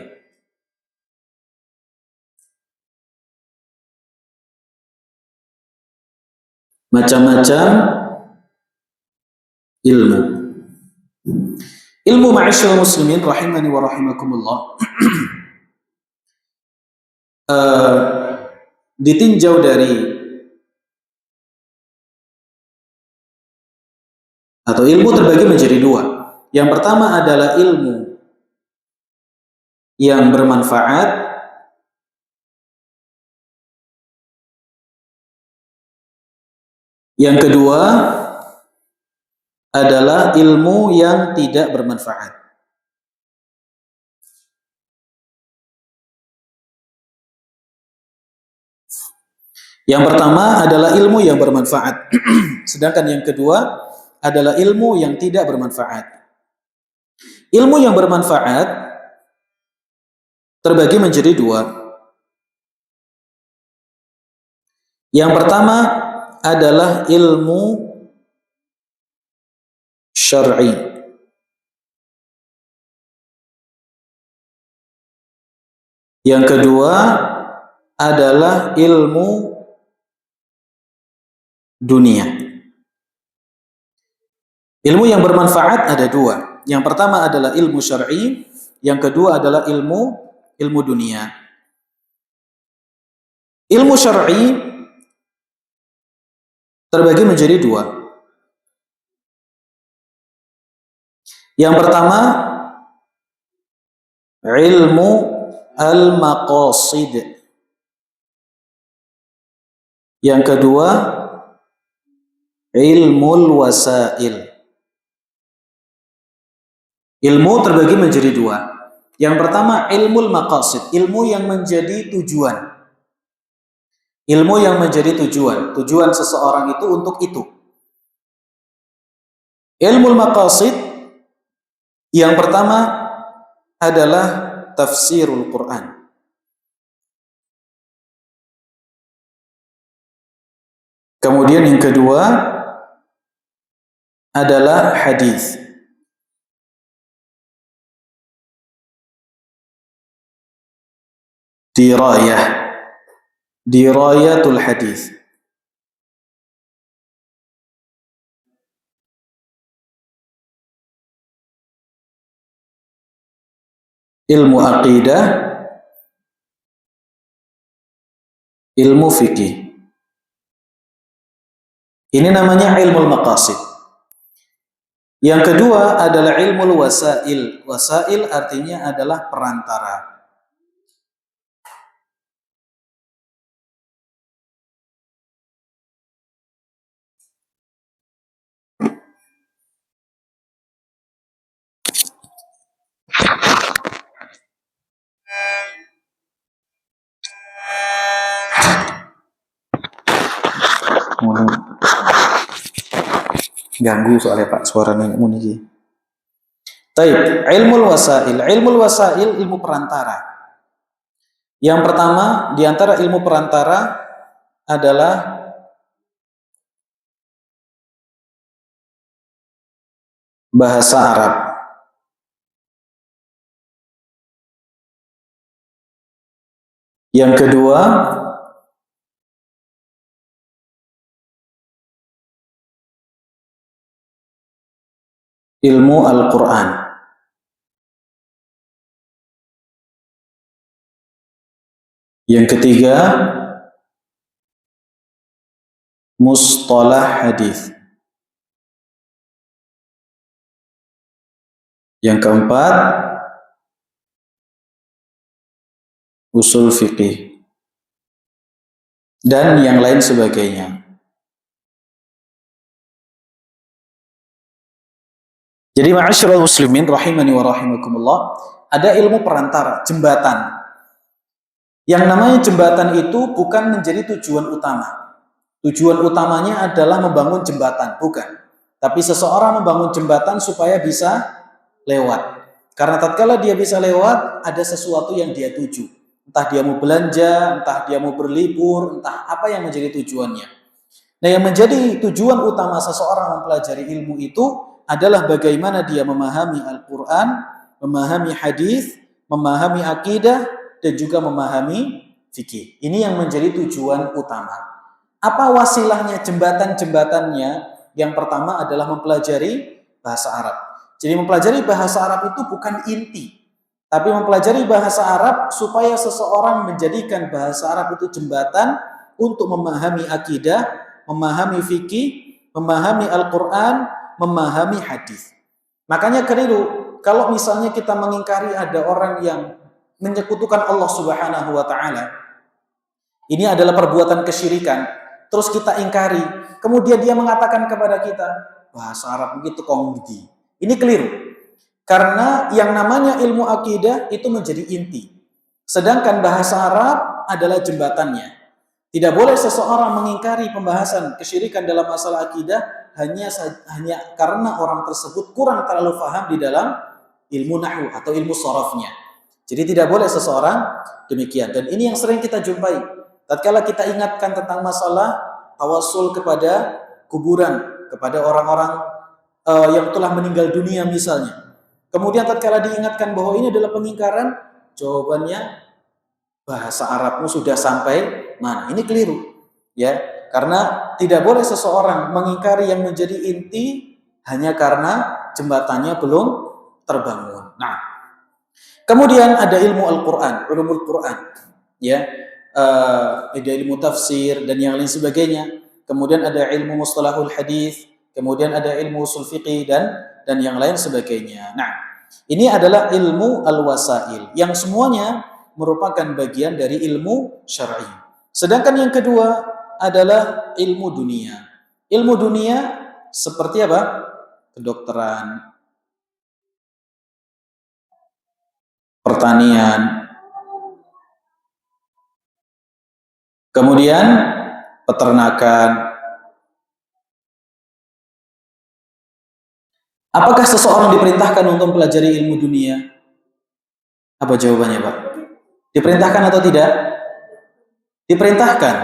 Macam-macam ilmu. Ilmu ma'asyiral muslimin rahimani wa rahimakumullah ditinjau dari atau ilmu terbagi menjadi dua. Yang pertama adalah ilmu yang bermanfaat. Yang kedua adalah ilmu yang tidak bermanfaat. Yang pertama adalah ilmu yang bermanfaat. Sedangkan yang kedua adalah ilmu yang tidak bermanfaat. Ilmu yang bermanfaat terbagi menjadi dua. Yang pertama adalah ilmu syar'i. Yang kedua adalah ilmu dunia. Ilmu yang bermanfaat ada dua. Yang pertama adalah ilmu syar'i, yang kedua adalah ilmu dunia. Ilmu syar'i terbagi menjadi dua. Yang pertama ilmu al-maqasid. Yang kedua ilmu wasail. Ilmu terbagi menjadi dua. Yang pertama ilmu maqasid, ilmu yang menjadi tujuan. Ilmu yang menjadi tujuan seseorang itu untuk itu. Ilmu maqasid yang pertama adalah tafsirul Quran. Kemudian yang kedua adalah hadis. Dirayatul hadis. Ilmu aqidah, ilmu fikih. Ini namanya ilmu maqasid. Yang kedua adalah ilmu wasail. Wasail artinya adalah perantara. Ganggu soalnya Pak suara nenek niki. Taib, ilmu wasail. Ilmu wasail ilmu perantara. Yang pertama di antara ilmu perantara adalah bahasa Arab. Yang kedua ilmu Al-Quran. Yang ketiga mustalah hadis. Yang keempat usul fikih dan yang lain sebagainya. Jadi ma'asyiral muslimin rahimani wa rahimakumullah, ada ilmu perantara, jembatan. Yang namanya jembatan itu bukan menjadi tujuan utama. Tujuan utamanya adalah membangun jembatan, bukan. Tapi seseorang membangun jembatan supaya bisa lewat. Karena tatkala dia bisa lewat, ada sesuatu yang dia tuju. Entah dia mau belanja, entah dia mau berlibur, entah apa yang menjadi tujuannya. Nah, yang menjadi tujuan utama seseorang mempelajari ilmu itu adalah bagaimana dia memahami Al-Quran, memahami hadis, memahami akidah, dan juga memahami fikih. Ini yang menjadi tujuan utama. Apa wasilahnya, jembatan-jembatannya? Yang pertama adalah mempelajari bahasa Arab. Jadi mempelajari bahasa Arab itu bukan inti, tapi mempelajari bahasa Arab supaya seseorang menjadikan bahasa Arab itu jembatan untuk memahami akidah, memahami fikih, memahami Al-Quran, memahami hadis. Makanya keliru kalau misalnya kita mengingkari ada orang yang menyekutukan Allah Subhanahu wa taala. Ini adalah perbuatan kesyirikan. Terus kita ingkari, kemudian dia mengatakan kepada kita, bahasa Arab begitu kongdi. Ini keliru. Karena yang namanya ilmu akidah itu menjadi inti. Sedangkan bahasa Arab adalah jembatannya. Tidak boleh seseorang mengingkari pembahasan kesyirikan dalam masalah akidah hanya karena orang tersebut kurang terlalu paham di dalam ilmu nahwu atau ilmu sorofnya. Jadi tidak boleh seseorang demikian. Dan ini yang sering kita jumpai. Tatkala kita ingatkan tentang masalah tawasul kepada kuburan, kepada orang-orang yang telah meninggal dunia misalnya. Kemudian tatkala diingatkan bahwa ini adalah pengingkaran, jawabannya bahasa Arabmu sudah sampai mana? Ini keliru, ya. Karena tidak boleh seseorang mengingkari yang menjadi inti hanya karena jembatannya belum terbangun. Nah, kemudian ada ilmu Al-Quran, ulumul Quran, ya. Ada ilmu tafsir dan yang lain sebagainya. Kemudian ada ilmu mustalahul hadis, kemudian ada ilmu usul fiqih dan yang lain sebagainya. Nah, ini adalah ilmu al-wasail yang semuanya merupakan bagian dari ilmu syar'i. Sedangkan yang kedua adalah ilmu dunia. Ilmu dunia seperti apa? Kedokteran, pertanian, kemudian peternakan. Apakah seseorang diperintahkan untuk mempelajari ilmu dunia? Apa jawabannya, Pak? Diperintahkan atau tidak? Diperintahkan.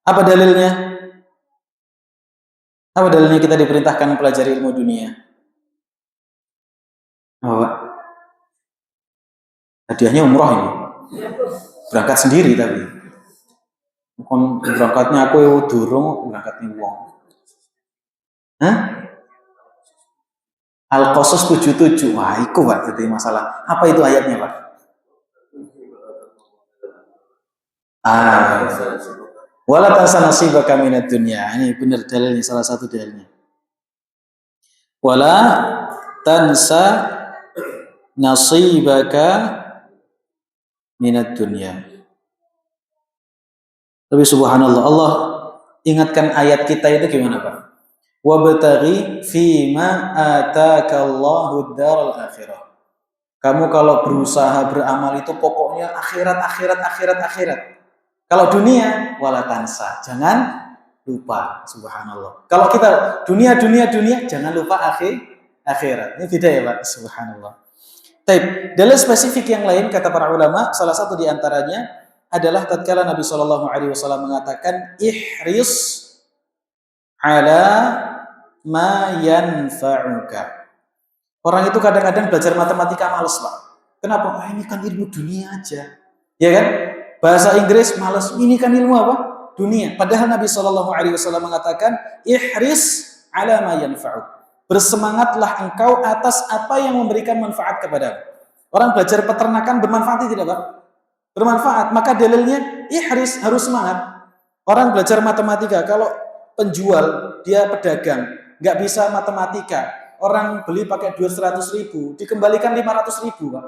Apa dalilnya? Apa dalilnya kita diperintahkan mempelajari ilmu dunia? Oh, Pak. Hadiahnya umroh ini. Berangkat sendiri tapi. Bukan berangkatnya aku yang durung, berangkatnya uang. Hah? Al-Qasas 77. Wah, itu Pak, jadi masalah. Apa itu ayatnya, Pak? Wala tansa nasibaka minad dunya. Ini benar dalilnya, salah satu dalilnya. Wala tansa nasibaka minad dunya. Tapi subhanallah, Allah ingatkan ayat kita itu gimana, Pak? Wabtaghi fima ataka Allahu daral akhirah. Kamu kalau berusaha beramal itu pokoknya akhirat. Kalau dunia, wala tansa, jangan lupa, subhanallah. Kalau kita dunia, jangan lupa akhirat. Ini beda ya, Pak, subhanallah. Baik, dalil spesifik yang lain kata para ulama, salah satu di antaranya adalah tatkala Nabi Shallallahu Alaihi Wasallam mengatakan ihris ala ma yanfa'uka. Orang itu kadang-kadang belajar matematika males, Pak. Kenapa? Ini kan ilmu dunia aja, ya kan? Bahasa Inggris males, ini kan ilmu apa? Dunia. Padahal Nabi Shallallahu Alaihi Wasallam mengatakan ihris ala ma yanfa'uk. Bersemangatlah engkau atas apa yang memberikan manfaat kepadamu. Orang belajar peternakan bermanfaat tidak, Pak? Bermanfaat. Maka dalilnya ihris, harus semangat. Orang belajar matematika, kalau penjual, dia pedagang, nggak bisa matematika, orang beli pakai duit 100.000, dikembalikan 500.000, Pak.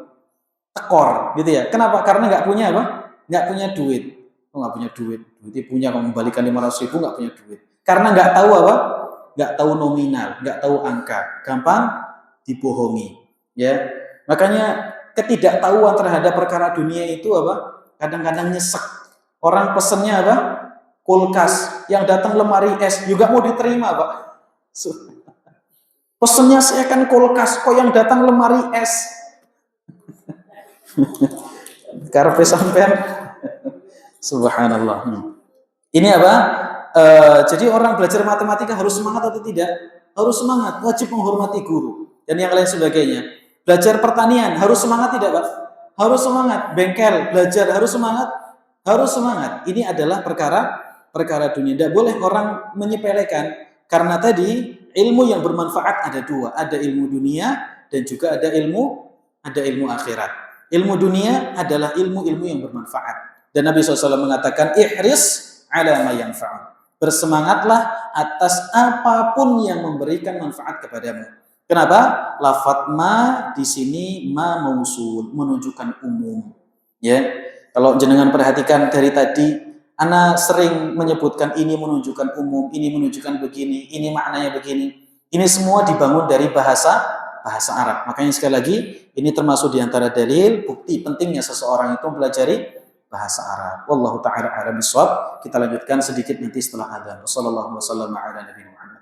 Tekor, gitu ya. Kenapa? Karena nggak punya apa? Nggak punya duit. Oh, nggak punya duit. Duitnya punya, kalau membalikan 500.000 nggak punya duit. Karena nggak tahu apa? Nggak tahu nominal, nggak tahu angka, gampang dibohongi. Ya, makanya ketidaktahuan terhadap perkara dunia itu apa? Kadang-kadang nyesek. Orang pesennya apa? Kulkas, yang datang lemari es juga mau diterima, Pak. Pesennya saya kan kulkas, kok yang datang lemari es. Karpe sampean. Subhanallah. Ini apa? Jadi orang belajar matematika harus semangat atau tidak? Harus semangat, wajib menghormati guru dan yang lain sebagainya. Belajar pertanian harus semangat tidak, Pak? Harus semangat. Bengkel belajar harus semangat, harus semangat. Ini adalah perkara dunia. Tidak boleh orang menyepelekan. Karena tadi ilmu yang bermanfaat ada dua, ada ilmu dunia dan juga ada ilmu akhirat. Ilmu dunia adalah ilmu-ilmu yang bermanfaat. Dan Nabi SAW mengatakan, ihris ala ma yanfa'u. Bersemangatlah atas apapun yang memberikan manfaat kepadamu. Kenapa? Lafadz ma di sini ma mausul, menunjukkan umum. Ya, kalau jenengan perhatikan dari tadi, ana sering menyebutkan ini menunjukkan umum, ini menunjukkan begini, ini maknanya begini. Ini semua dibangun dari bahasa Arab. Makanya sekali lagi, ini termasuk di antara dalil bukti pentingnya seseorang itu mempelajari bahasa Arab. Wallahu ta'ala a'lam bishawab. Kita lanjutkan sedikit nanti setelah adzan. Wassallallahu wasallam ala nabiyina Muhammad.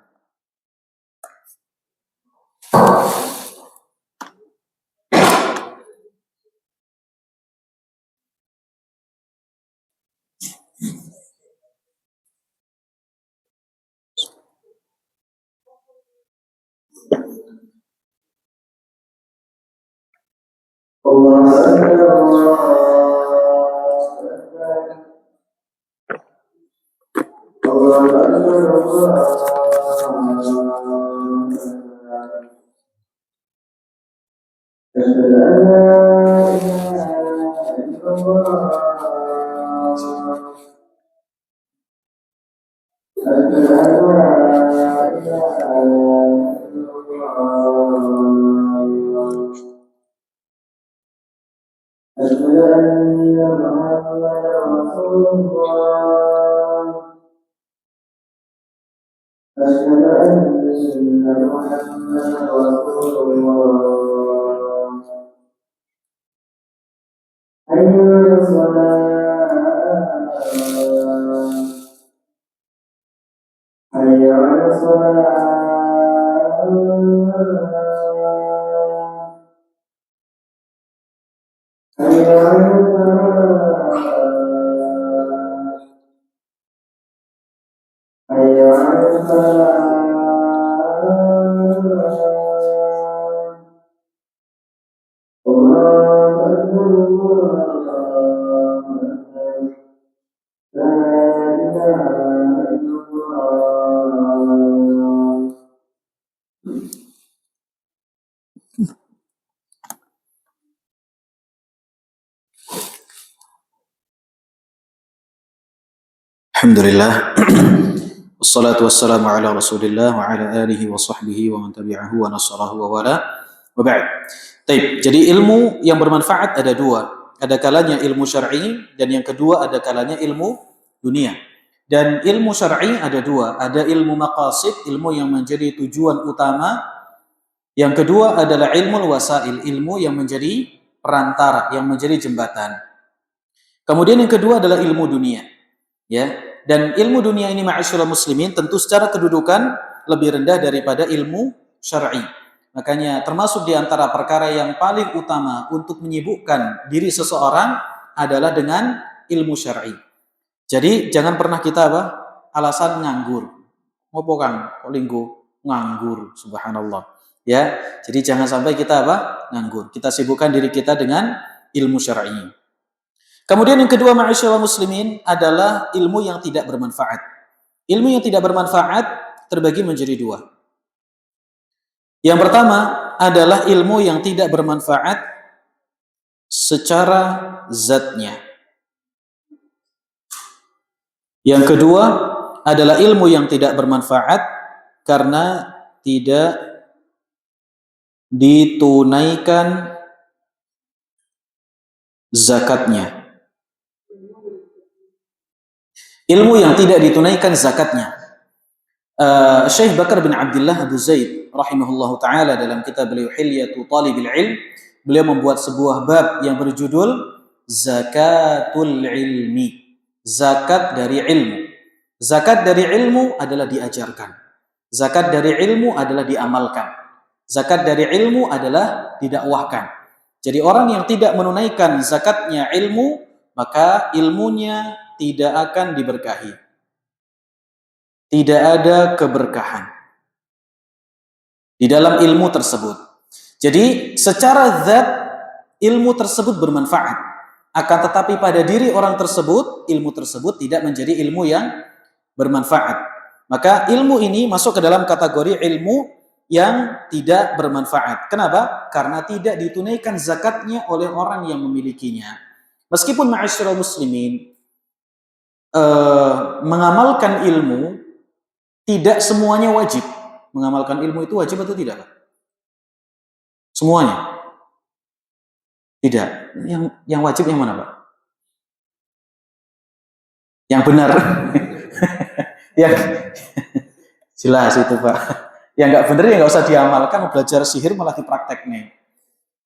Alhamdulillah. Wassalatu wassalamu ala Rasulillah wa ala alihi wa sahbihi wa man tabi'ahu wa nasarahu wa wala. Wa ba'd. Baik, jadi ilmu yang bermanfaat ada dua. Ada kalanya ilmu syar'i dan yang kedua ada kalanya ilmu dunia. Dan ilmu syar'i ada dua, ada ilmu maqasid, ilmu yang menjadi tujuan utama. Yang kedua adalah ilmu wasail, ilmu yang menjadi perantara, yang menjadi jembatan. Kemudian yang kedua adalah ilmu dunia. Ya, dan ilmu dunia ini ma'asyiral muslimin tentu secara kedudukan lebih rendah daripada ilmu syar'i. Makanya termasuk di antara perkara yang paling utama untuk menyibukkan diri seseorang adalah dengan ilmu syar'i. Jadi jangan pernah kita alasan nganggur. Ngopo Kang? Kok linggo nganggur, subhanallah. Ya, jadi jangan sampai kita nganggur. Kita sibukkan diri kita dengan ilmu syar'i. Kemudian yang kedua ma'asyiral muslimin adalah ilmu yang tidak bermanfaat. Ilmu yang tidak bermanfaat terbagi menjadi dua. Yang pertama adalah ilmu yang tidak bermanfaat secara zatnya. Yang kedua adalah ilmu yang tidak bermanfaat karena tidak ditunaikan zakatnya. Ilmu yang tidak ditunaikan zakatnya. Syekh Bakar bin Abdullah Abu Zaid rahimahullahu taala dalam kitab beliau Hilyatu Talibil Ilm, beliau membuat sebuah bab yang berjudul Zakatul Ilmi. Zakat dari ilmu. Zakat dari ilmu adalah diajarkan. Zakat dari ilmu adalah diamalkan. Zakat dari ilmu adalah didakwahkan. Jadi orang yang tidak menunaikan zakatnya ilmu, maka ilmunya tidak akan diberkahi. Tidak ada keberkahan di dalam ilmu tersebut. Jadi secara zat ilmu tersebut bermanfaat. Akan tetapi pada diri orang tersebut, ilmu tersebut tidak menjadi ilmu yang bermanfaat. Maka ilmu ini masuk ke dalam kategori ilmu yang tidak bermanfaat. Kenapa? Karena tidak ditunaikan zakatnya oleh orang yang memilikinya. Meskipun ma'asyiral muslimin mengamalkan ilmu tidak semuanya wajib. Mengamalkan ilmu itu wajib atau tidak, Pak? Semuanya? Tidak. Yang wajib yang mana, Pak? Yang benar. Yang jelas itu, Pak. Yang nggak benar ya nggak usah diamalkan, belajar sihir malah diprakteknya.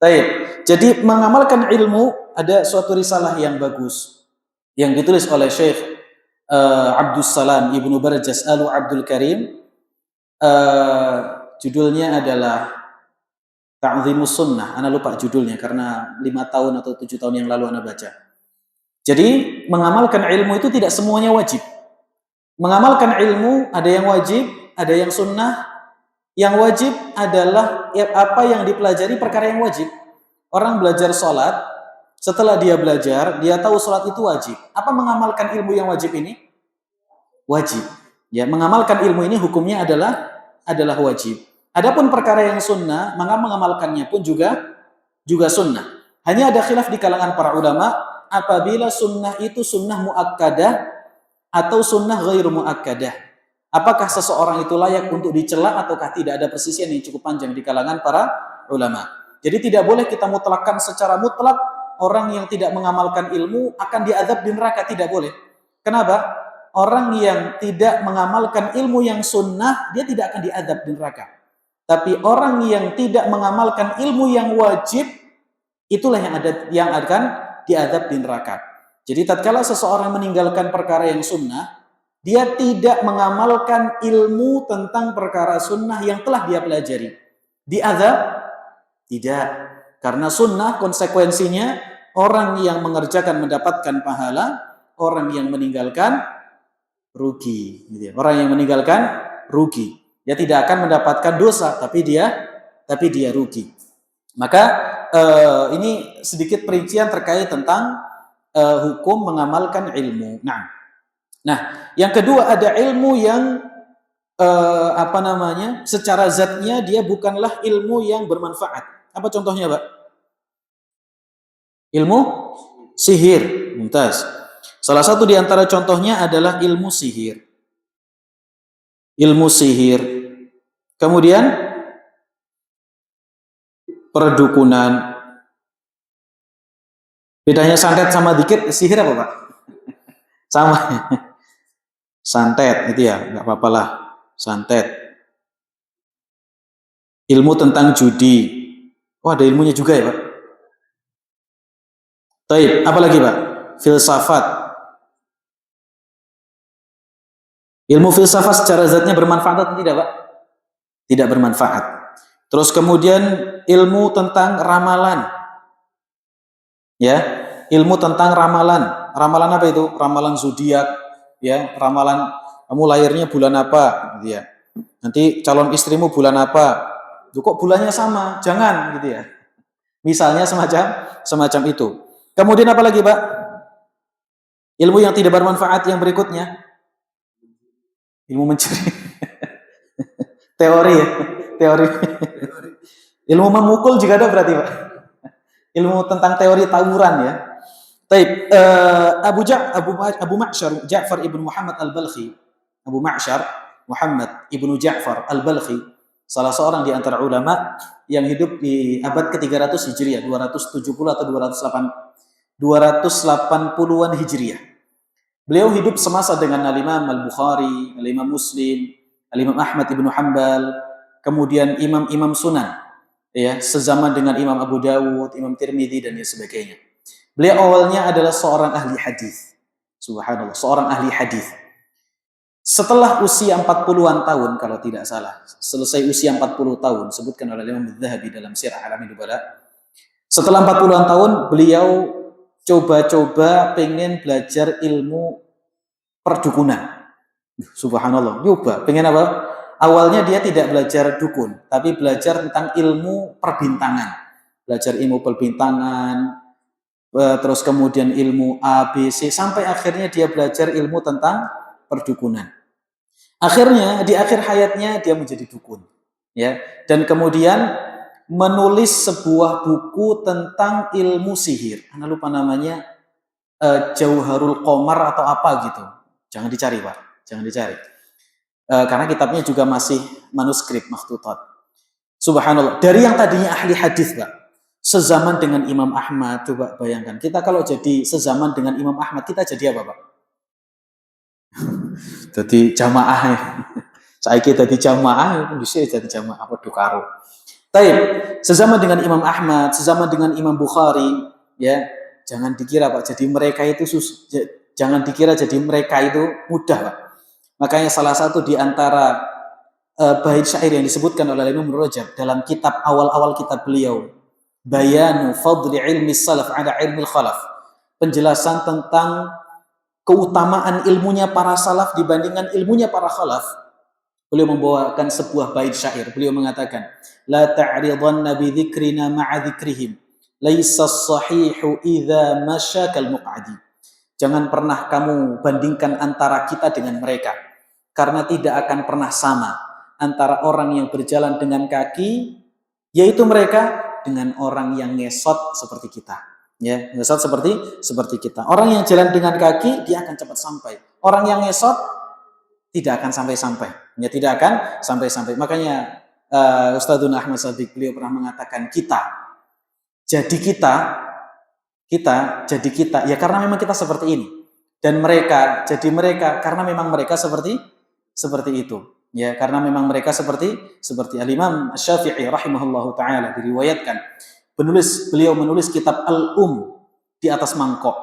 Baik. Jadi mengamalkan ilmu ada suatu risalah yang bagus yang ditulis oleh Syekh Abdus Salam Ibnu Barjas Alu Abdul Karim. Judulnya adalah Ta'zimus Sunnah. Ana lupa judulnya karena 5 tahun atau 7 tahun yang lalu ana baca. Jadi mengamalkan ilmu itu tidak semuanya wajib. Mengamalkan ilmu ada yang wajib, ada yang sunnah. Yang wajib adalah apa yang dipelajari perkara yang wajib. Orang belajar sholat, setelah dia belajar, dia tahu sholat itu wajib. Apa mengamalkan ilmu yang wajib ini? Wajib. Ya, mengamalkan ilmu ini hukumnya adalah wajib. Adapun perkara yang sunnah, maka mengamalkannya pun juga sunnah. Hanya ada khilaf di kalangan para ulama apabila sunnah itu sunnah muakkadah atau sunnah ghairu muakkadah. Apakah seseorang itu layak untuk dicela ataukah tidak? Ada persisian yang cukup panjang di kalangan para ulama. Jadi tidak boleh kita mutlakkan secara mutlak orang yang tidak mengamalkan ilmu akan diazab di neraka, tidak boleh. Kenapa? Orang yang tidak mengamalkan ilmu yang sunnah, dia tidak akan diazab di neraka. Tapi orang yang tidak mengamalkan ilmu yang wajib, itulah yang akan diazab di neraka. Jadi tatkala seseorang meninggalkan perkara yang sunnah, dia tidak mengamalkan ilmu tentang perkara sunnah yang telah dia pelajari. Diazab? Tidak. Karena sunnah konsekuensinya orang yang mengerjakan mendapatkan pahala, orang yang meninggalkan rugi. Orang yang meninggalkan rugi. Dia tidak akan mendapatkan dosa, tapi dia rugi. Maka ini sedikit perincian terkait tentang hukum mengamalkan ilmu. Nah, yang kedua ada ilmu yang secara zatnya dia bukanlah ilmu yang bermanfaat. Apa contohnya, Pak? Ilmu sihir. Mumtaz. Salah satu di antara contohnya adalah ilmu sihir. Ilmu sihir. Kemudian perdukunan. Bedanya santet sama dikir, sihir apa, Pak? Sama. Santet itu ya, nggak apa-apalah. Santet. Ilmu tentang judi. Oh, ada ilmunya juga ya, Pak? Taib, apa lagi, Pak? Filsafat. Ilmu filsafat secara zatnya bermanfaat atau tidak, Pak? Tidak bermanfaat. Terus kemudian ilmu tentang ramalan. Ya, ilmu tentang ramalan. Ramalan apa itu? Ramalan zodiak, ya, ramalan kamu lahirnya bulan apa, gitu ya. Nanti calon istrimu bulan apa? Duh, kok bulannya sama? Jangan, gitu ya. Misalnya semacam itu. Kemudian apa lagi, Pak? Ilmu yang tidak bermanfaat yang berikutnya. Ilmu mencuri. Teori ya, teori. Ilmu memukul juga ada berarti, Pak. Ilmu tentang teori tawuran ya. Taib, Abu Ma'syar Ja'far ibn Muhammad al-Balkhi. Abu Ma'syar Muhammad ibnu Ja'far al-Balkhi, salah seorang di antara ulama yang hidup di abad ke-300 Hijriah, 270 atau 280-an Hijriah. Beliau hidup semasa dengan Al-Imam Al-Bukhari, Al-Imam Muslim, Al-Imam Ahmad ibnu Hanbal, kemudian imam-imam sunan, ya, sezaman dengan Imam Abu Dawud, Imam Tirmidzi dan sebagainya. Beliau awalnya adalah seorang ahli hadis. Subhanallah, seorang ahli hadis. Setelah usia 40-an tahun kalau tidak salah, selesai usia 40 tahun, sebutkan oleh Imam Az-Zahabi dalam Sirah Alamin Nubala. Setelah 40-an tahun, beliau coba-coba pengen belajar ilmu perdukunan. Subhanallah, coba pengen apa? Awalnya dia tidak belajar dukun, tapi belajar tentang ilmu perbintangan. Belajar ilmu perbintangan, terus kemudian ilmu ABC, sampai akhirnya dia belajar ilmu tentang perdukunan. Akhirnya di akhir hayatnya dia menjadi dukun, ya. Dan kemudian menulis sebuah buku tentang ilmu sihir. Anda lupa namanya, Jauharul Qomar atau apa gitu. Jangan dicari, Pak. Jangan dicari. Karena kitabnya juga masih manuskrip makhtutat. Subhanallah. Dari yang tadinya ahli hadis, Pak. Sezaman dengan Imam Ahmad, coba bayangkan. Kita kalau jadi sezaman dengan Imam Ahmad, kita jadi apa, Pak? Jadi jamaah ya. Saya kita di jamaah, bisa jadi jamaah apa karo. Taib, sezaman dengan Imam Ahmad, sezaman dengan Imam Bukhari, ya. Jangan dikira, Pak, jadi mereka itu jangan dikira jadi mereka itu mudah, Pak. Makanya salah satu di antara bait syair yang disebutkan oleh Imam Rajab dalam kitab awal-awal kitab beliau, Bayanu Fadli Ilmi Salaf ada Ilmi Khalaf. Penjelasan tentang keutamaan ilmunya para salaf dibandingkan ilmunya para khalaf. Beliau membawakan sebuah bait syair. Beliau mengatakan, la ta'ridanna bi dzikrina ma'a dzikrihim. Laisa as-sahihu idza masyakal muq'adi. Jangan pernah kamu bandingkan antara kita dengan mereka, karena tidak akan pernah sama antara orang yang berjalan dengan kaki, yaitu mereka, dengan orang yang ngesot seperti kita. Ya, ngesot seperti kita. Orang yang jalan dengan kaki dia akan cepat sampai. Orang yang ngesot tidak akan sampai-sampai. Ya, tidak akan sampai-sampai. Makanya Ustadzuna Ahmad Sadiq beliau pernah mengatakan jadi kita ya karena memang kita seperti ini. Dan mereka jadi mereka karena memang mereka seperti itu. Ya, karena memang mereka seperti Al-Imam Syafi'i rahimahullahu taala diriwayatkan beliau menulis kitab di atas mangkok.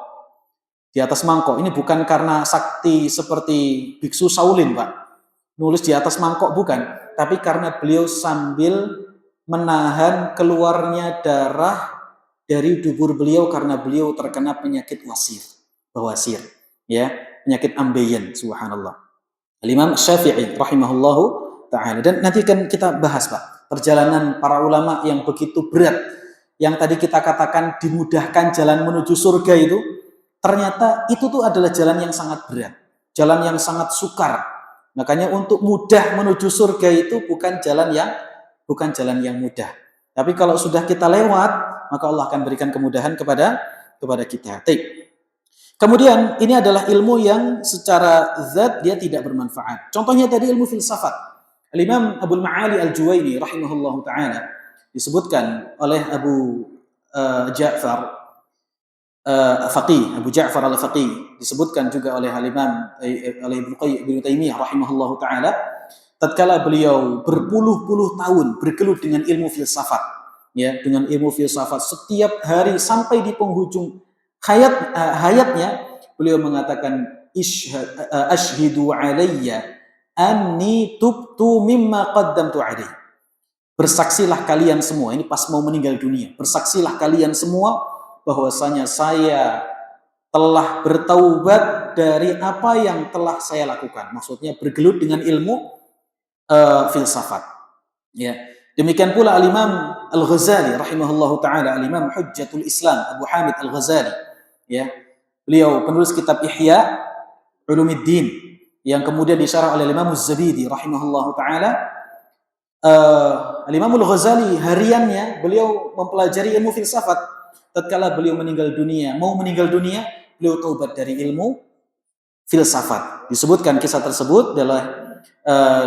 Di atas mangkok ini bukan karena sakti seperti biksu Shaolin, Pak. Nulis di atas mangkok bukan, tapi karena beliau sambil menahan keluarnya darah dari dubur beliau karena beliau terkena penyakit bawasir, ya, penyakit ambeien, subhanallah. Al-Imam Syafi'i rahimahullahu ta'ala. Dan nanti kan kita bahas, Pak, perjalanan para ulama yang begitu berat, yang tadi kita katakan dimudahkan jalan menuju surga itu, ternyata itu tuh adalah jalan yang sangat berat, jalan yang sangat sukar. Makanya untuk mudah menuju surga itu bukan jalan yang mudah. Tapi kalau sudah kita lewat, maka Allah akan berikan kemudahan kepada kita. Kemudian ini adalah ilmu yang secara zat dia tidak bermanfaat. Contohnya tadi ilmu filsafat. Al-Imam Abul Ma'ali Al-Juwaini rahimahullahu taala disebutkan oleh Abu Ja'far Faqih, Abu Ja'far Al-Faqih, disebutkan juga oleh Al-Imam Ibnu Taimiyah rahimahullahu taala, tatkala beliau berpuluh-puluh tahun bergelut dengan ilmu filsafat, ya, dengan ilmu filsafat setiap hari sampai di penghujung hayatnya beliau mengatakan ashhidu alayya anni tubtu mimma qaddamtu alayhi. Bersaksilah kalian semua, ini pas mau meninggal dunia, bersaksilah kalian semua bahwasanya saya telah bertaubat dari apa yang telah saya lakukan. Maksudnya bergelut dengan ilmu filsafat. Ya. Demikian pula Al-Imam Al-Ghazali rahimahullahu taala, Al-Imam Hujjatul Islam Abu Hamid Al-Ghazali, ya. Beliau penulis kitab Ihya Ulumuddin yang kemudian disyarah oleh Imam Az-Zabidi rahimahullahu taala. Al-Imam Al-Ghazali hariannya beliau mempelajari ilmu filsafat. Tatkala beliau mau meninggal dunia, beliau taubat dari ilmu filsafat. Disebutkan kisah tersebut adalah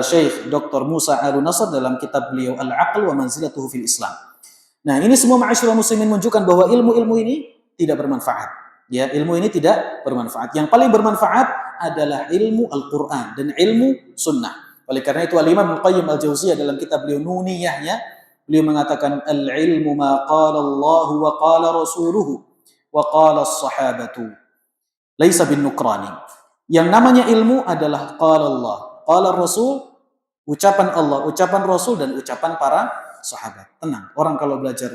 Syekh Dr. Musa Al-Nasr dalam kitab beliau Al-Aql wa Manzilatuhu fil Islam. Nah, ini semua ma'asyiral muslimin menunjukkan bahwa ilmu-ilmu ini tidak bermanfaat. Ya, ilmu ini tidak bermanfaat. Yang paling bermanfaat adalah ilmu Al-Qur'an dan ilmu sunnah. Oleh karena itu Al-Imam Al-Qayyim Al-Jauziyah dalam kitab beliau Nuniyahnya, beliau mengatakan al-ilmu ma qala Allah wa qala rasuluhu wa qala as-sahabatu laisa bin nukrani. Yang namanya ilmu adalah qala Allah, qala Rasul, ucapan Allah, ucapan Rasul, dan ucapan para sahabat. Tenang, orang kalau belajar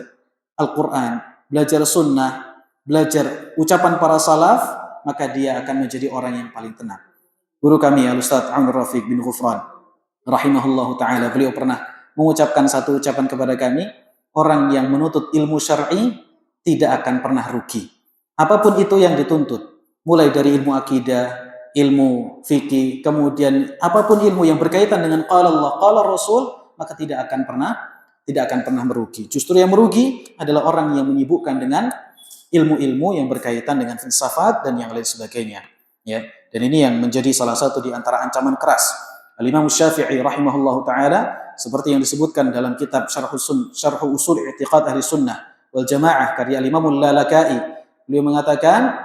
Al-Quran, belajar sunnah, belajar ucapan para salaf, maka dia akan menjadi orang yang paling tenang. Guru kami Al-Ustaz Amr Rafiq bin Ghufran rahimahullahu ta'ala, beliau pernah mengucapkan satu ucapan kepada kami, orang yang menuntut ilmu syar'i tidak akan pernah rugi. Apapun itu yang dituntut, mulai dari ilmu akidah, ilmu fikih, kemudian apapun ilmu yang berkaitan dengan qala Allah, qala Rasul, maka tidak akan pernah merugi. Justru yang merugi adalah orang yang menyibukkan dengan ilmu-ilmu yang berkaitan dengan filsafat dan yang lain sebagainya. Ya, dan ini yang menjadi salah satu di antara ancaman keras. Al-Imam Syafi'i rahimahullahu taala seperti yang disebutkan dalam kitab Syarh Usul I'tiqad Ahli Sunnah wal Jamaah karya Al-Imam Al-Lalaka'i. Beliau mengatakan,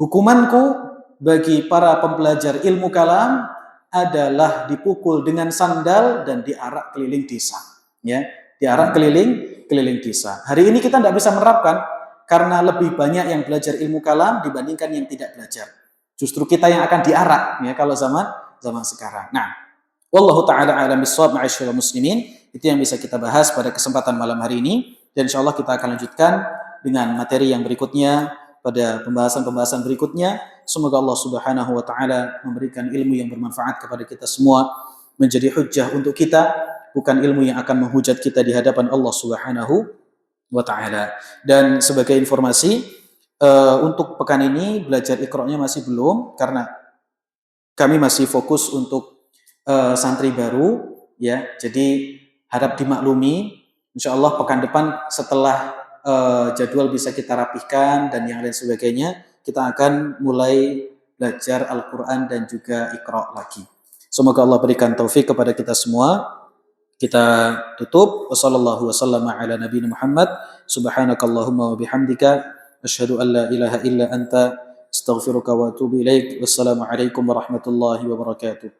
hukumanku bagi para pembelajar ilmu kalam adalah dipukul dengan sandal dan diarak keliling desa. Ya, diarak keliling desa. Hari ini kita tidak bisa menerapkan karena lebih banyak yang belajar ilmu kalam dibandingkan yang tidak belajar. Justru kita yang akan diarak ya kalau zaman sekarang. Nah, wallahu taala a'lam bissawab ma'asyiral muslimin. Itu yang bisa kita bahas pada kesempatan malam hari ini dan insyaallah kita akan lanjutkan dengan materi yang berikutnya pada pembahasan-pembahasan berikutnya. Semoga Allah Subhanahu wa taala memberikan ilmu yang bermanfaat kepada kita semua, menjadi hujjah untuk kita, bukan ilmu yang akan menghujat kita di hadapan Allah Subhanahu wa taala. Dan sebagai informasi, untuk pekan ini belajar Iqra-nya masih belum karena kami masih fokus untuk santri baru ya. Jadi harap dimaklumi, insyaallah pekan depan setelah jadwal bisa kita rapihkan dan yang lain sebagainya, kita akan mulai belajar Al-Quran dan juga Iqra lagi. Semoga Allah berikan taufik kepada kita semua. Kita tutup. Wassallallahu wasallama ala nabiyina Muhammad. Subhanakallahumma wa bihamdika asyhadu an la ilaha illa anta astaghfiruka wa atubu ilaik. Wassalamualaikum warahmatullahi wabarakatuh.